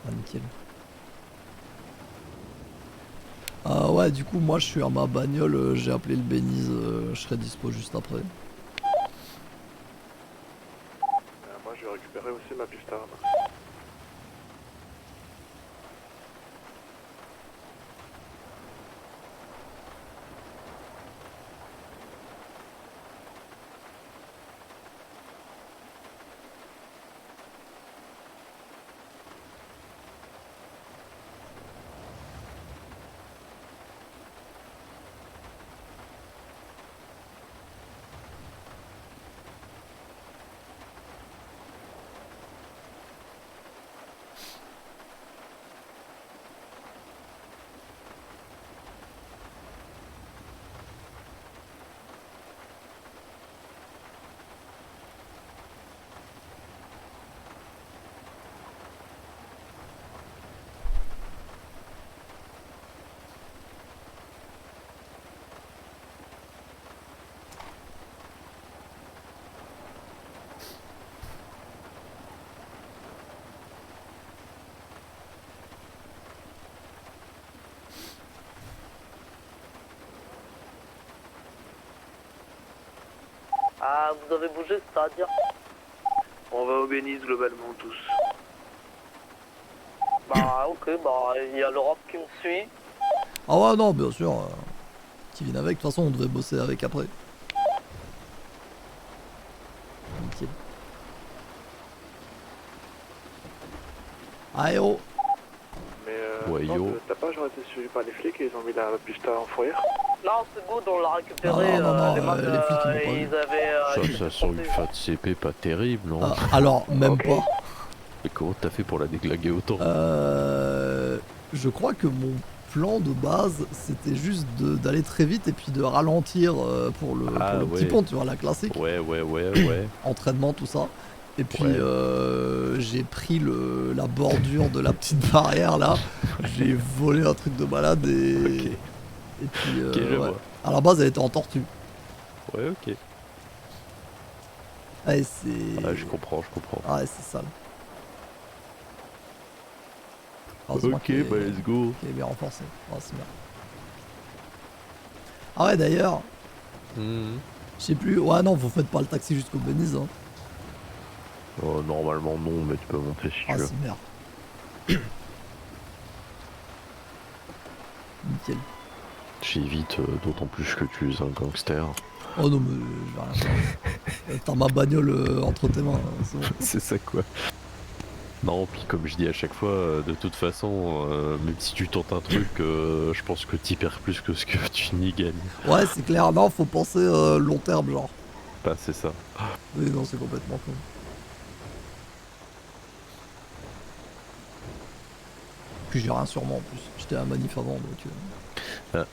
Ah, nickel. Ouais, du coup, moi je suis à ma bagnole, j'ai appelé le Béniz, je serai dispo juste après. Moi, je vais récupérer aussi ma piste à Ah, vous avez bougé, c'est-à-dire? On va au Bénis globalement tous. Bah, ok, bah, il y a l'Europe qui me suit. Ah ouais, non, bien sûr. Qui viennent avec, de toute façon on devait bosser avec après. Nickel. Ah oh. Mais ouais, non, yo. t'as pas genre été suivi par les flics et ils ont mis la piste en fourrière? Non, c'est good, on l'a récupéré. Non, les mecs, les flics, ils m'ont pas ils avaient. Ça sent une fin de CP pas terrible, non? Alors, même pas. Et comment t'as fait pour la déglaguer autant? Je crois que mon plan de base, c'était juste d'aller très vite et puis de ralentir pour le petit pont, tu vois, la classique. Ouais. Entraînement, tout ça. Et puis j'ai pris la bordure de la petite barrière là, j'ai volé un truc de malade et puis ouais. À la base elle était en tortue. Ouais, ok. Ouais, c'est... Ah, je comprends. Ouais, c'est sale. Ok, bah let's go. Qui est bien renforcé. Oh, c'est bien. Ah ouais, d'ailleurs. Je sais plus. Ouais, non, vous faites pas le taxi jusqu'au Benize. Hein. Normalement, non, mais tu peux monter si tu veux. Ah, c'est merde. Nickel. J'évite, d'autant plus que tu es un gangster. Oh non, mais je vais rien faire. T'as ma bagnole entre tes mains. C'est bon. C'est ça quoi. Non, puis comme je dis à chaque fois, de toute façon, même si tu tentes un truc, je pense que t'y perds plus que ce que tu n'y gagnes. Ouais, c'est clair. Non, faut penser long terme, genre. Bah, c'est ça. Oui, non, c'est complètement con. Puis j'ai rien sur moi en plus. J'étais à manif avant, donc...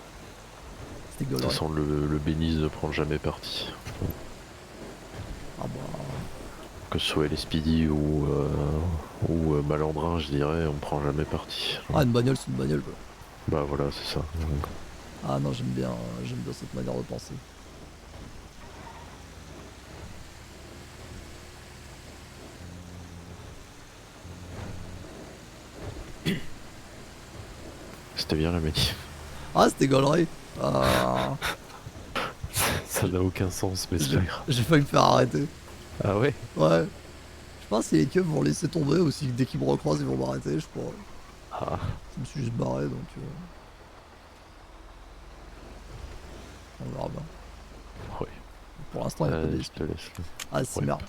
C'était De toute façon, le Benize ne prend jamais parti. Ah bah... Que ce soit les Speedy ou Malandrin, je dirais, on prend jamais parti. Ah, une bagnole, c'est une bagnole, quoi. Bah voilà, c'est ça. Ah non, j'aime bien cette manière de penser. C'était bien la manif. Ah, c'était gaulerie. Ça n'a aucun sens, mais c'est pas grave. J'ai failli me faire arrêter. Ah ouais? Ouais. Je sais pas si les keufs vont laisser tomber ou si dès qu'ils me recroisent ils vont m'arrêter, je crois. Ah. Je me suis juste barré donc... On verra bien. Ouais. Pour l'instant il y a pas de... Je te laisse. Ah c'est Ouais. merde.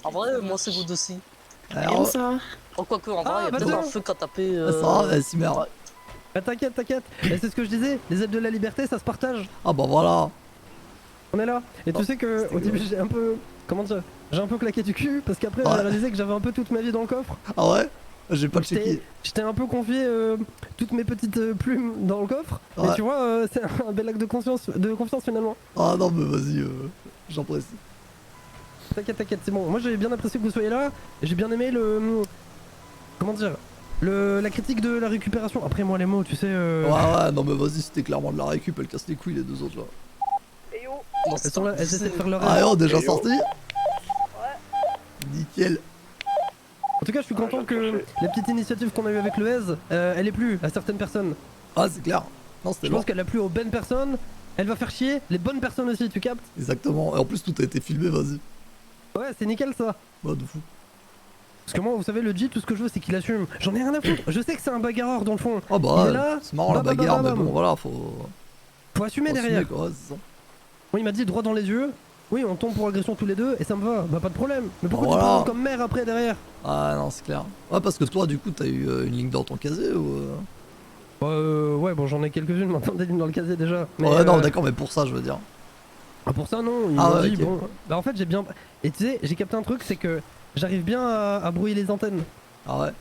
En vrai, moi c'est vous deux aussi. Alors, ça. Oh, quoique, en vrai, il y a peut-être un feu qu'à taper. Ça va, c'est merde. Bah t'inquiète. Et c'est ce que je disais, les ailes de la liberté ça se partage. Ah bah voilà. On est là. Et tu sais que au début j'ai un peu... Comment dire? J'ai un peu claqué du cul parce qu'après j'ai réalisé que j'avais un peu toute ma vie dans le coffre. Ah ouais? J'ai pas checké. J'étais un peu confié toutes mes petites plumes dans le coffre. Ouais. Mais tu vois, c'est un bel acte de confiance finalement. Ah non mais vas-y, j'en précise. T'inquiète, c'est bon. Moi j'ai bien apprécié que vous soyez là. Et j'ai bien aimé le... Comment dire? La critique de la récupération. Après moi les mots, tu sais... Ouais, non mais vas-y, c'était clairement de la récup, elle casse les couilles les deux autres là. Elles sont là, elles essaient de faire leur... Ah oh, déjà sorti? Nickel. En tout cas, je suis content que la petite initiative qu'on a eue avec le EZ, elle ait plu à certaines personnes. Ah, c'est clair. Non, c'était Je pense qu'elle a plu aux bonnes personnes, elle va faire chier les bonnes personnes aussi, tu captes? Exactement. Et en plus, tout a été filmé, vas-y. Ouais, c'est nickel ça. Bah, de fou. Parce que moi, vous savez, le G, tout ce que je veux, c'est qu'il assume. J'en ai rien à foutre. Je sais que c'est un bagarreur dans le fond. Ah bah, il est là, c'est marrant la bagarre, mais bon, voilà, faut assumer faut derrière. quoi, c'est ça. Moi, il m'a dit droit dans les yeux. Oui, on tombe pour agression tous les deux et ça me va. Bah, pas de problème. Mais pourquoi tu parles comme mère après derrière? Ah non, c'est clair. Ouais, parce que toi, du coup, t'as eu une ligne dans ton casier ou... Ouais, bon, j'en ai quelques-unes maintenant des lignes dans le casier déjà. Mais, ouais, non, d'accord, mais pour ça, je veux dire. Ah, pour ça, non. Ils ah, m'ont ouais, dit, okay. bon. Bah, en fait, j'ai bien. Et tu sais, j'ai capté un truc, c'est que j'arrive bien à brouiller les antennes. Ah ouais?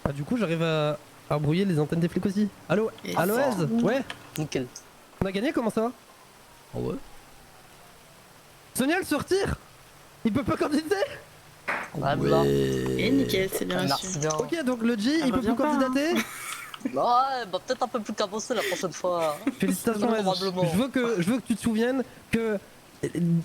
Bah, du coup, j'arrive à brouiller les antennes des flics aussi. Allo? Allo, Ez? Ouais? Nickel. On a gagné, comment ça? Ah ouais? Sonia, se retire? Il peut pas candidater? Et nickel, c'est bien reçu. Ok, donc le G, il peut plus candidater? Ouais, bah peut-être un peu plus cabossé la prochaine fois. Félicitations, Ez. Je veux que tu te souviennes que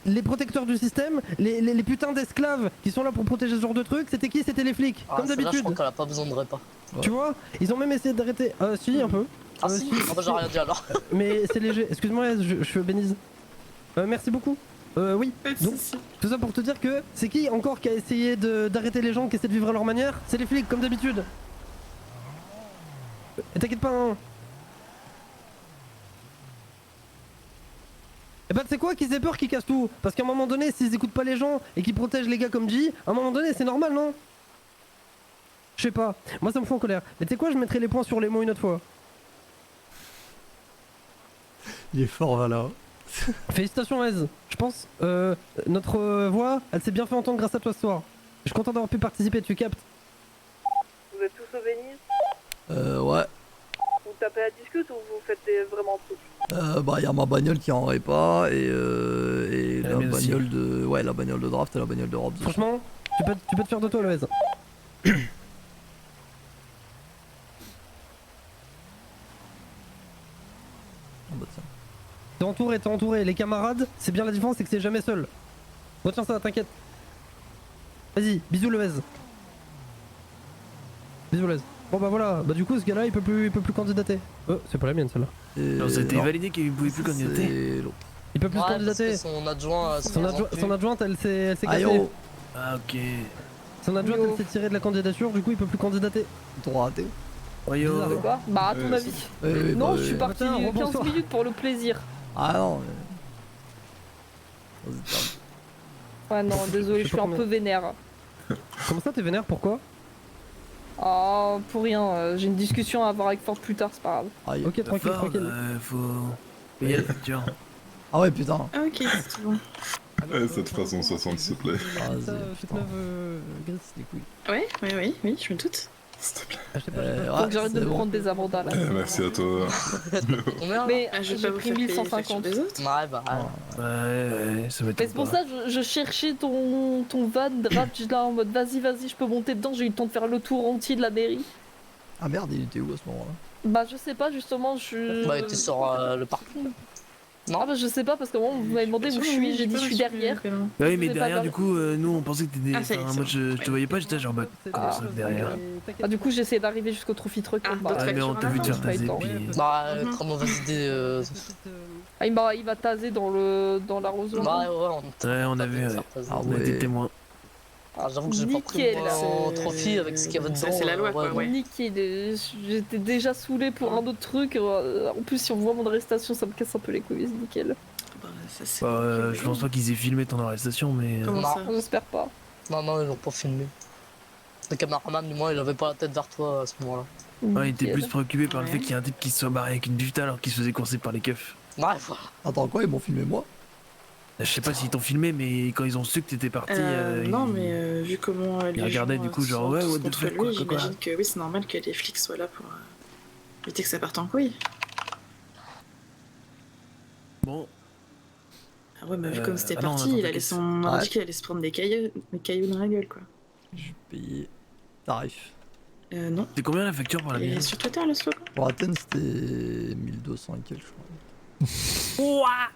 les protecteurs du système, les putains d'esclaves qui sont là pour protéger ce genre de trucs, c'était qui? C'était les flics, comme Là, je d'habitude. crois qu'elle a pas besoin de repas. Tu vois? Ils ont même essayé d'arrêter. Si, un peu. Ah si, ah bah j'ai rien dit alors. Mais c'est léger. Excuse-moi, Ez, je suis Benize. Merci beaucoup. Oui, donc tout ça pour te dire que c'est qui encore qui a essayé d'arrêter les gens qui essaient de vivre à leur manière? C'est les flics, comme d'habitude. Et t'inquiète pas, hein. Et bah tu sais quoi, qu'ils aient peur qu'ils cassent tout. Parce qu'à un moment donné, s'ils écoutent pas les gens et qu'ils protègent les gars comme G, à un moment donné c'est normal, non? Je sais pas, moi ça me fout en colère. Mais tu sais quoi, je mettrai les points sur les mots une autre fois. Il est fort, voilà. Félicitations Wes. Je pense notre voix, elle s'est bien fait entendre grâce à toi ce soir. Je suis content d'avoir pu participer, tu captes. Vous êtes tous au Vénus? Ouais. Vous tapez à discute ou vous faites vraiment trucs? Bah y'a ma bagnole qui en aurait pas et la mienne aussi. bagnole de... Ouais, la bagnole de draft et la bagnole de Robs. Franchement, tu peux te faire de toi le Wes. Ah bah tiens. T'es entouré. Les camarades, c'est bien la différence, c'est que c'est jamais seul. Retiens ça, t'inquiète. Vas-y, bisous le Wes. Bisous le Wes. Bon bah voilà, bah du coup ce gars-là il peut plus candidater. C'est pas la mienne celle-là. Non, ça a été validé qu'il pouvait plus candidater. Il peut plus Ouais, candidater. parce que son adjoint. Son adjointe elle s'est cassée. Ayo. Ah ok. Son adjointe elle s'est tirée de la candidature, du coup il peut plus candidater. Trop raté. Oyo. De quoi? Bah à ton avis. Non, je suis parti Tiens, 15 rebonsoir. minutes pour le plaisir. Ah non mais... Ouais non, désolé, Je je sais suis pas un peu vénère. Comment ça t'es vénère, pourquoi? Oh, pour rien, j'ai une discussion à avoir avec Ford plus tard, c'est pas grave. Ok, tranquille. Faut payer la facture. Ah ouais putain. Ah ok, c'est bon. Ça te fera 160 s'il te plaît. Faites-le Gris les couilles. Oui, je me doute. S'il te plaît. Faut que j'arrête de me prendre des amandas là. Merci à toi. Mais je vais j'ai pas vous pris faire payer les 1150. factures des autres. Ouais, bah. Ouais, ça va être. Mais c'est pour ça que je cherchais ton van Raj là en mode vas-y, je peux monter dedans, j'ai eu le temps de faire le tour entier de la mairie. Ah merde, il était où à ce moment-là? Bah je sais pas justement, je... Bah, t'es sur le parking. Non, bah je sais pas parce que moi vous m'avez demandé où je suis, j'ai dit je suis derrière. Bah oui, mais Je vais derrière, pas du coup, nous on pensait que t'étais. Ah, ça y est, Enfin, c'est moi bon. je te voyais pas, j'étais genre bah, comment ça derrière? Ah, du coup j'essaie d'arriver jusqu'au trophy truck. Ah, bah, d'autres Ah, mais on t'a vu te faire j'ai pas eu taser, le temps. puis. Bah, très mauvaise idée. Ah, il va taser dans l'arrosoir. Bah, ouais, Ouais, on a vu, ouais. On a été témoins. Ah, j'avoue que j'ai pas pris Nickel. mon trophy avec ce qu'il y avait dedans. C'est la loi, quoi, ouais. Nickel, j'étais déjà saoulé pour un autre truc. En plus, si on voit mon arrestation, ça me casse un peu les couilles, c'est nickel. Je pense pas qu'ils aient filmé ton arrestation, mais. Comment ça? J'espère pas. Non, ils l'ont pas filmé. Le caméraman, du moins, il avait pas la tête vers toi à ce moment-là. Ouais, il était plus préoccupé par le fait qu'il y a un type qui se soit barré avec une buffeta alors qu'il se faisait courser par les keufs. Ouais, voilà. Attends, quoi, ils m'ont filmé moi? Je sais pas s'ils t'ont filmé, mais quand ils ont su que t'étais parti. Non, mais vu comment ils les regardaient gens du coup, genre sont ouais, tous what the contre fuck, lui, quoi. j'imagine que oui, c'est normal que les flics soient là pour éviter que ça parte en couille. Bon. Ah ouais, mais vu comme c'était non, parti, attends, il allait on a dit qu'il allait se prendre des cailloux dans la gueule, quoi. Je vais payer tarif. Non. C'est combien la facture pour la Et mienne? sur Twitter, le slogan? Pour Athènes, c'était 1200 et quelques, je crois. Ouah.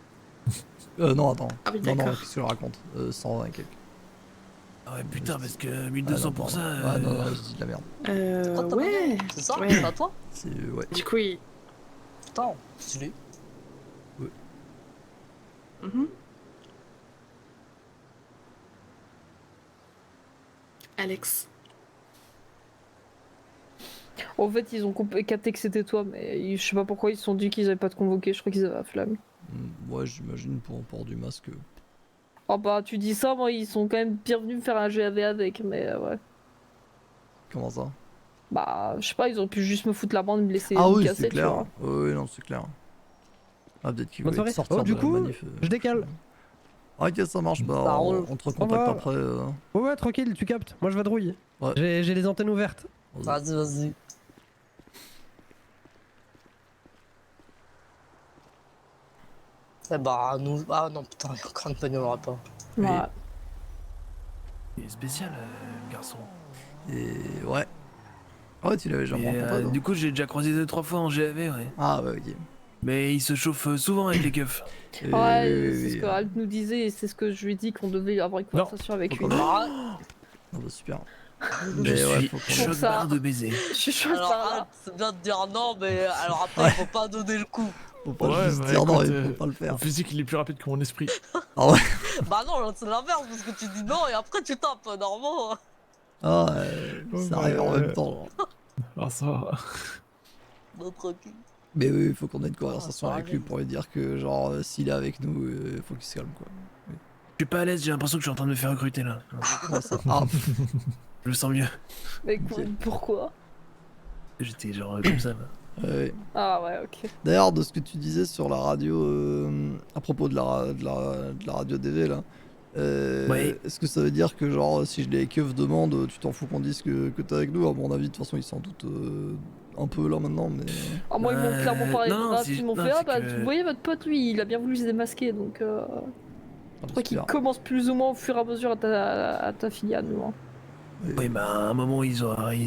Non, attends. Ah oui, non, d'accord. qu'est-ce que je raconte 120 et quelques. Ah ouais, putain, parce que 1200 pour ça. Ah non, je dis de la merde. Ouais. C'est ça? Ouais. C'est à toi? C'est... ouais. Du coup, il... Putain, stylé. Ouais. Alex. En fait, ils ont capté que c'était toi, mais je sais pas pourquoi ils se sont dit qu'ils avaient pas te convoqué, je crois qu'ils avaient la flamme. Ouais, j'imagine pour port du masque. Oh bah, tu dis ça, moi, ils sont quand même bien venus me faire un GAV avec, mais ouais. Comment ça? Bah, je sais pas, ils auraient pu juste me foutre la bande et me laisser Ah me oui, casser, c'est tu clair. vois. Oui, non, c'est clair. Ah, peut-être qu'ils Bonne voulaient soirée. sortir Oh, du de la coup, manif. je décale. Ok, ça marche, bah Ça roule. on te Au recontacte revoir. après. Ouais, tranquille, tu captes. Moi je vadrouille. Ouais. J'ai les antennes ouvertes. Vas-y. Eh bah, nous. Ah non, putain, il y a encore une bagnole, on l'aura pas. Ouais. Il est spécial, garçon. Et ouais. Ouais, tu l'avais déjà rencontré. toi. Du coup, j'ai déjà croisé 2-3 fois en GAV, ouais. Ah ouais, ok. Mais il se chauffe souvent avec les keufs. Ouais, c'est ce que Alt nous disait et c'est ce que je lui ai dit qu'on devait avoir une conversation avec lui. Ah bah super. Je suis chaud ça. barre de baiser. Je suis chaud Alors, par là. arrête, c'est bien de dire non, mais alors après, il faut pas donner le coup. Faut pas juste dire non, il faut pas le faire. En physique, il est plus rapide que mon esprit. Ah ouais. Bah non, c'est l'inverse, parce que tu dis non et après tu tapes, normalement. Ah ouais, ça arrive en même temps. Genre. Ah ça va. Non, tranquille. Mais oui, il faut qu'on ait une conversation ça avec lui arrive. pour lui dire que genre s'il est avec nous, faut qu'il se calme quoi. Je suis pas à l'aise, j'ai l'impression que je suis en train de me faire recruter là. Comment ça? Ah, Je me sens mieux. Mais pourquoi? J'étais genre comme ça là. Ouais. Ah ouais, ok. D'ailleurs, de ce que tu disais sur la radio, à propos de la radio DV là, Ouais. est-ce que ça veut dire que genre si je les keufs demande, tu t'en fous qu'on dise que t'es avec nous? À mon avis, de toute façon, ils s'en doutent un peu là maintenant, mais. Ah, moi, ils m'ont clairement parlé non, de grave, c'est- ils m'ont non, fait c'est ah bah, que- vous voyez votre pote, lui, il a bien voulu se démasquer, donc je crois qu'il super. commence plus ou moins au fur et à mesure à ta filiale, nous. Hein. Oui, bah à un moment ils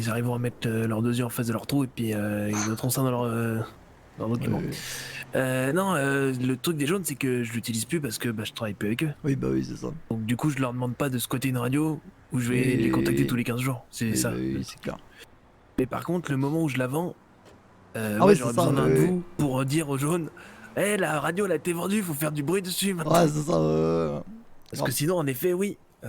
arriveront à mettre leurs deux yeux en face de leur trou et puis ils noteront ça dans leur document. Non, le truc des jaunes c'est que je l'utilise plus parce que bah, je travaille plus avec eux. Oui, bah oui, c'est ça. Donc du coup je leur demande pas de squatter une radio où je vais les contacter tous les 15 jours. C'est Oui, ça. bah oui, c'est clair. Mais par contre le moment où je la vends, Ah ouais, oui, j'aurais c'est ça, besoin d'un oui, de oui. vous pour dire aux jaunes hé la radio elle a été vendue, faut faire du bruit dessus maintenant. Ouais, c'est ça. Parce que sinon en effet oui. À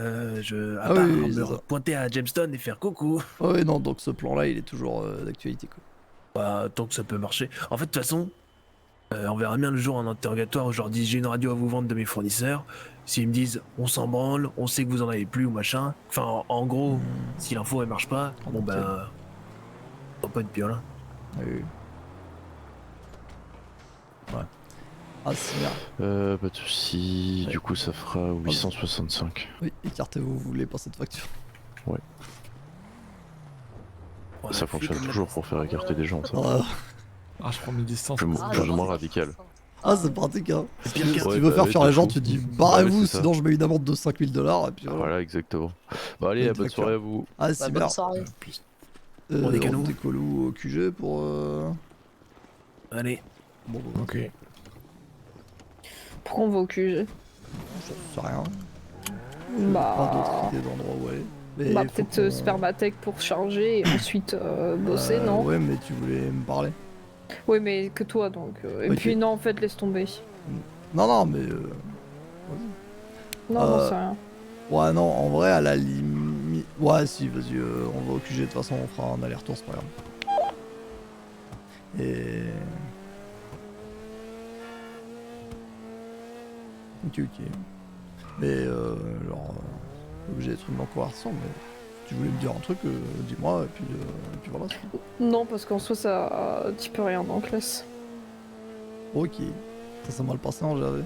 Ah part oui, oui, me c'est ça. pointer à Jamestown et faire coucou. Ouais, non, donc ce plan-là, il est toujours d'actualité, quoi. Bah, tant que ça peut marcher. En fait, de toute façon, on verra bien le jour en interrogatoire où je leur dis j'ai une radio à vous vendre de mes fournisseurs. S'ils me disent on s'en branle, on sait que vous en avez plus ou machin. Enfin, en gros, si l'info elle marche pas, bon bah. On va pas être pire là. Oui. Ouais. Ah, c'est bien. Pas de soucis, du coup ça fera 865. Oui, écartez-vous, vous voulez pas cette facture. Ouais. Ça fonctionne toujours pour faire écarter des gens, ça. Ah, je prends mes distances. Plus ou moins radical. Ah, c'est pratique, hein. Si tu Ouais, veux bah faire oui, fuir de les gens, fou. tu dis Bah barrez-vous, ouais, c'est ça. sinon je mets une amende de $5000 et puis Voilà, exactement. Bon, allez, bonne soirée à vous. Ah, c'est bien. bonne soirée. On est canaux. On décolle au QG pour. Allez. Bon, ok. Pourquoi on va au QG? Je sais rien. Bah. Pas d'autres idées d'endroits où aller. Mais Bah, faut peut-être qu'on- Spermatech pour charger et ensuite bosser, non? Ouais, mais tu voulais me parler. Oui, mais que toi donc. Et Ok. puis non, en fait, laisse tomber. Non, non, mais. Non, non, c'est rien. Ouais, non, en vrai, à la limite. Ouais, si, vas-y, on va au QG, de toute façon, on fera un aller-retour, c'est pas grave. Et. Ok, ok. Mais, genre. Obligé d'être une conversation, mais. Si tu voulais me dire un truc, dis-moi, et puis voilà. Non, parce qu'en soi, ça. Tu peux rien, donc laisse. Ok. Ça s'est mal passé en j'avais.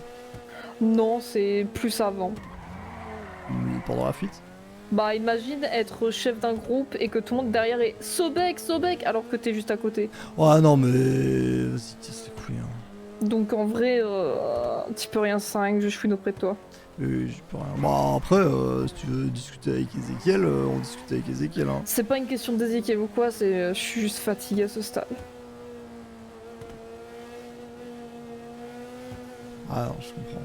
Non, c'est plus avant. Pendant la fuite. Bah, imagine être chef d'un groupe et que tout le monde derrière est Sobek, Sobek, alors que t'es juste à côté. Ouais, non, mais. Vas-y, c'est cool, hein. Donc en vrai, tu peux rien 5, je chouine auprès de toi. Je peux rien. Bah, après, si tu veux discuter avec Ezekiel, on discute avec Ezekiel, hein. C'est pas une question d'Ezekiel ou quoi, c'est je suis juste fatigué à ce stade. Ah non, je comprends.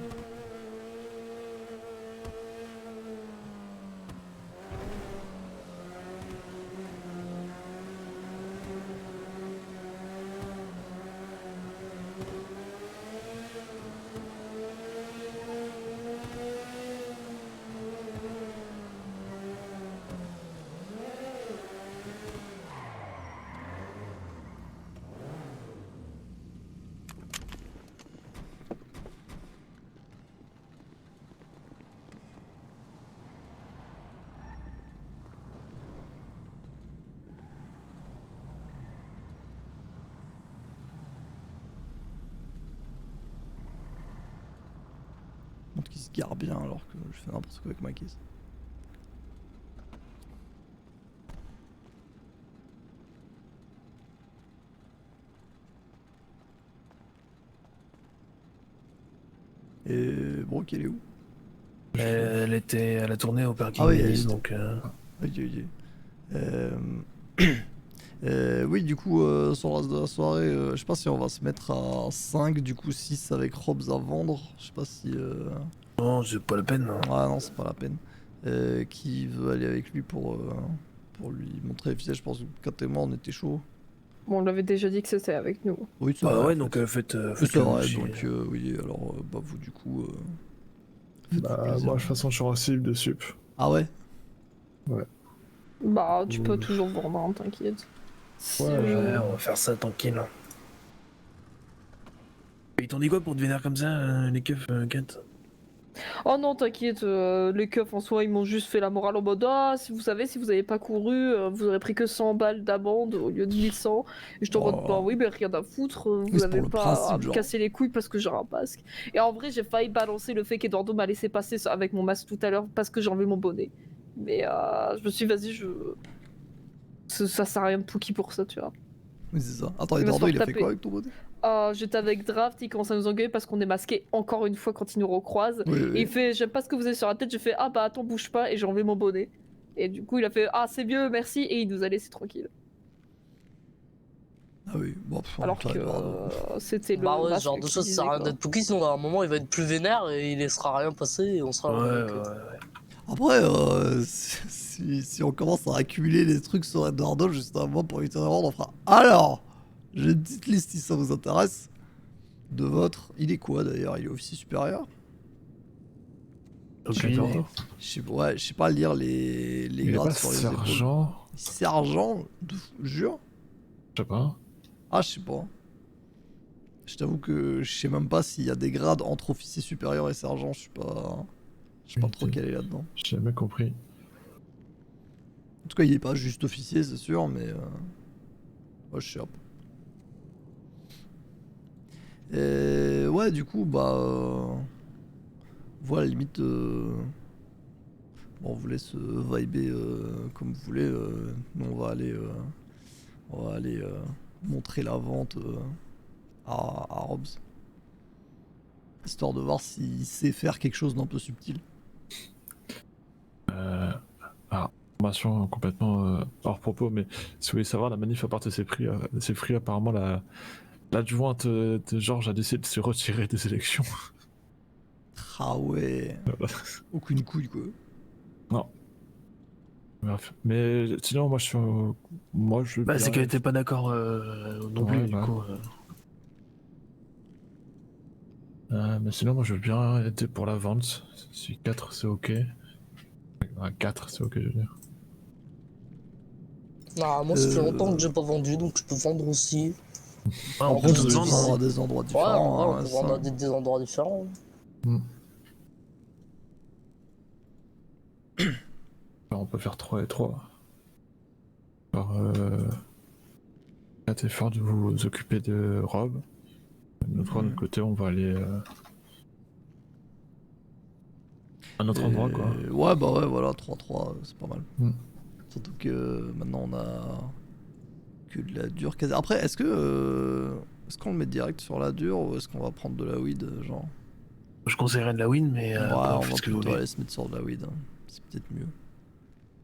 Montre qu'il se gare bien alors que je fais n'importe quoi avec ma caisse. Et Brooke, elle est où? Elle était à la tournée au parking Ah oui, Nice, elle- donc. Ok, ok. Oui, du coup, sur le reste de la soirée, je sais pas si on va se mettre à 5, du coup 6 avec Robs à vendre. Je sais pas si. Non, c'est pas la peine. Non. Ouais, non, c'est pas la peine. Qui veut aller avec lui pour lui montrer le visage? Je pense que quand et moi, on était chaud. Bon, on l'avait déjà dit que c'était avec nous. Oui, c'est Bah vrai. ouais, en donc fait. faites. C'est vrai, donc oui, alors, bah vous, du coup. Bah, moi, de toute façon, je suis en cible de sup. Ah ouais? Ouais. Bah, tu peux toujours vendre, hein, t'inquiète. Ouais, on va faire ça tranquille. Ils t'ont dit quoi pour te vénérer comme ça, les keufs, Kat? Oh non, t'inquiète, les keufs en soi, ils m'ont juste fait la morale en mode ah, si vous savez, si vous avez pas couru, vous aurez pris que 100 balles d'amende au lieu de 1100. Et je t'en mode bah oui, mais rien à foutre, Oui, vous c'est avez pour le pas à principe, me genre. casser les couilles parce que j'ai un masque. Et en vrai, j'ai failli balancer le fait qu'Eduardo m'a laissé passer avec mon masque tout à l'heure parce que j'ai enlevé mon bonnet. Mais je me suis dit, vas-y, ça sert à rien de Pookie pour ça, tu vois. Oui, c'est ça. Attends, Il va se Eduardo, il a faire fait taper. quoi avec ton bonnet? J'étais avec Draft, il commence à nous engueuler parce qu'on est masqué encore une fois quand il nous recroise. Oui, oui. Et il fait j'aime pas ce que vous avez sur la tête, j'ai fait ah bah attends bouge pas et j'ai enlevé mon bonnet. Et du coup il a fait ah c'est mieux merci et il nous a laissé tranquille. Ah oui, bon, pff, Alors putain, que Eduardo. c'était le Bah ouais, ce masque genre de qui choses, ça sert à disait, rien quoi. d'être Pookie, sinon à un moment il va être plus vénère et il laissera rien passer et on sera Après, si on commence à accumuler les trucs sur Eduardo juste avant pour éviter d'erreur, on fera. Alors, j'ai une petite liste si ça vous intéresse. De votre. Il est quoi d'ailleurs? Il est officier supérieur? Ok, Je sais pas lire les Il est grades pas sur les sergent. épaules. Sergent? Jure? Je sais pas. Ah, je sais pas. Je t'avoue que je sais même pas s'il y a des grades entre officier supérieur et sergent, je sais pas trop calé là-dedans. J'ai jamais compris. En tout cas, il est pas juste officier, c'est sûr, mais ouais, je sais pas. Et ouais, du coup, bah voilà, limite bon, on vous laisse vibrer comme vous voulez. Nous, on va aller montrer la vente à Robs, histoire de voir s'il sait faire quelque chose d'un peu subtil. Information complètement hors propos, mais si vous voulez savoir, la manif a parti ses prix apparemment l'adjointe de Georges a décidé de se retirer des élections. Ah ouais. Aucune couille quoi. Non. Bref. Mais sinon, moi je suis. Moi je. Bah, c'est qu'elle était pas d'accord non plus, Ouais, du bah. coup. Mais sinon, moi je veux bien aider pour la vente. Si 4 c'est ok. 4 c'est ok, je veux dire. Non, moi ça fait longtemps que j'ai pas vendu donc je peux vendre aussi. Ah, on peut tous vendre à des endroits différents. Ouais, on peut vendre à des endroits différents. Alors, on peut faire 3 et 3. Alors, 4 efforts de vous occuper de Rob. De notre côté, on va aller à un autre endroit, quoi. Ouais, bah ouais, voilà, 3-3, c'est pas mal. Surtout que maintenant on a que de la dure. Après, est-ce qu'on le met direct sur la dure ou est-ce qu'on va prendre de la weed, genre? Je conseillerais de la win, mais ouais, après, on faites va ce que vous plutôt voulez. aller se mettre sur de la weed, hein. C'est peut-être mieux.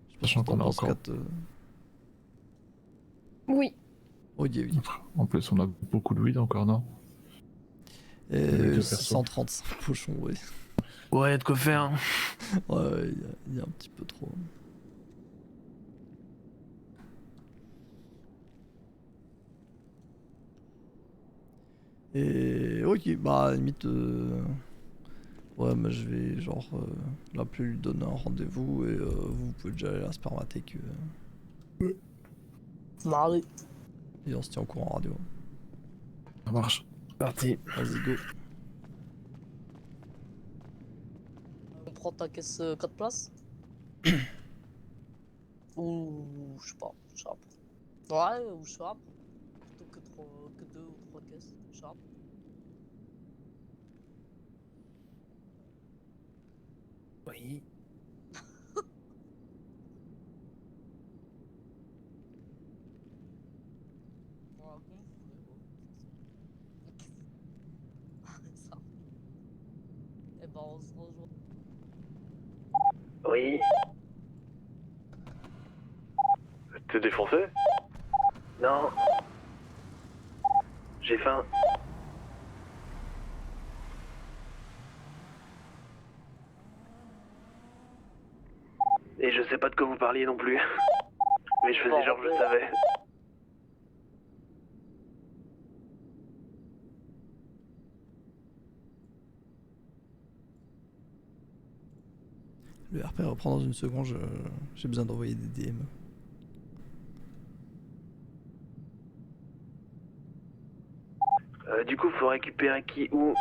Je sais pas Sachant si t'en qu'on a penses, encore. Kat, Oui. Oui, oui. En plus, on a beaucoup de weed encore, non? Et 635 pochons, oui. Ouais, y'a de quoi faire. Hein. Ouais, il y a un petit peu trop. Et ok, bah à la limite, ouais, mais je vais genre l'appeler, lui donner un rendez-vous et vous pouvez déjà aller à la spermathèque. Allez. Et on se tient au courant en radio. Ça marche. Parti. Vas-y, go. On prend ta caisse 4 places. Ou je sais pas, Sharp. Ouais, ou Sharp. Plutôt que 2 ou 3 caisses. Sharp. Oui. Ça. Et ben on se rejoint. Oui. T'es défoncé? Non. J'ai faim. Et je sais pas de quoi vous parliez non plus. Mais je faisais genre que je savais. Le RP reprend dans une seconde, j'ai besoin d'envoyer des DM. Du coup, faut récupérer qui où?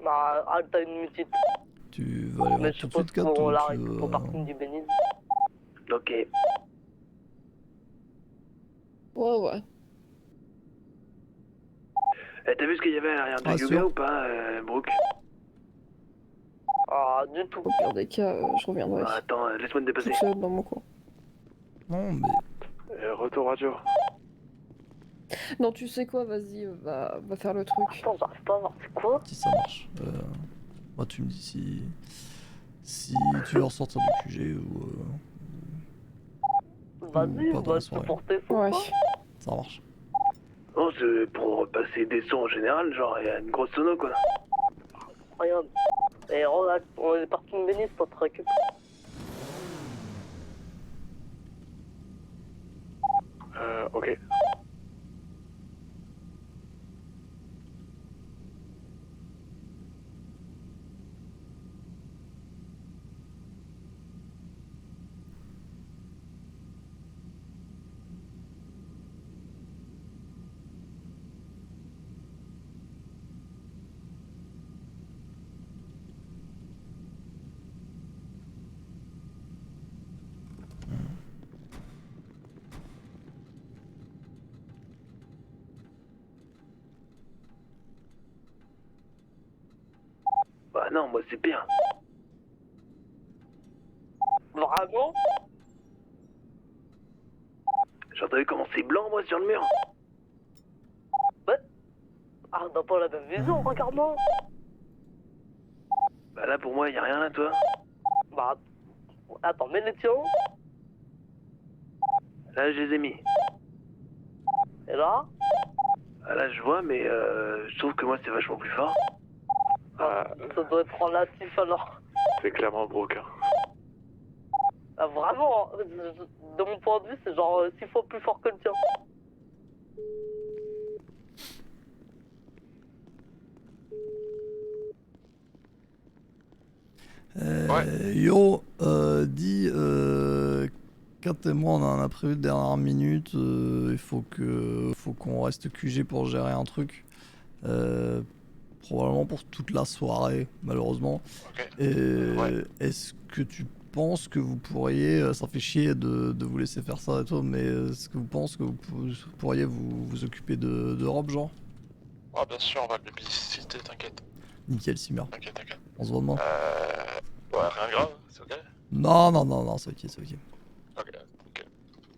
Bah, t'as une minute. Tu vas aller Mais voir je tout de suppose suite, Kat, qu'on ou l'arrête tu veux, au parking du Bénin. Ok. Ouais. T'as vu ce qu'il y avait à l'arrière de Ah, Yuga sûr. ou pas, Brooke? Ah, du tout. Au pire des cas, je reviendrai. Ah, attends, laisse-moi te dépasser. Toute seule dans mon coin. Non, mais... Retour radio. Non, tu sais quoi, vas-y, va faire le truc. Attends, j'arrive pas à voir, c'est quoi? Si ça marche. Moi, tu me dis si tu veux ressortir du QG ou Vas-y, pas dans va la te soirée. porter Ouais. Ça marche. Non, c'est pour repasser des sons en général, genre, il y a une grosse sono, quoi. Regarde. Et relax, on est parking Bénis pour te récupérer. Ok. Bah non, moi c'est bien. Vraiment? J'ai entendu comment c'est blanc, moi, sur le mur. Ouais. Ah, on n'a pas la même vision, regarde-moi. Bah là, pour moi, y a rien, là, toi. Bah, attends, mets les tiens. Là, je les ai mis. Et là? Ah, là, je vois, mais je trouve que moi, c'est vachement plus fort. Ça doit être relatif alors. C'est clairement Brooke. Ah, vraiment, hein. De mon point de vue, c'est genre 6 fois plus fort que le tien. Yo, dis, Kat et moi on en a prévu de dernière minute, il faut qu'on reste QG pour gérer un truc. Probablement pour toute la soirée, malheureusement. Et est-ce que tu penses que vous pourriez, ça fait chier de vous laisser faire ça et tout, mais est-ce que vous pensez que vous pourriez vous occuper de Rob, genre? Ouais, bien sûr, on va le publiciter, t'inquiète. Nickel, Simmer. T'inquiète. On se voit demain. Ouais, rien de grave, c'est ok? Non, c'est ok, c'est ok. Ok.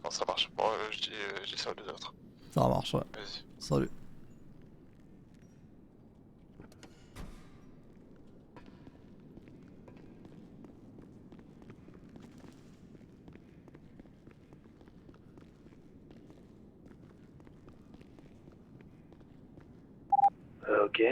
Bon, ça marche. Bon, je dis ça aux deux autres. Ça marche, ouais. Vas-y. Salut. Ok.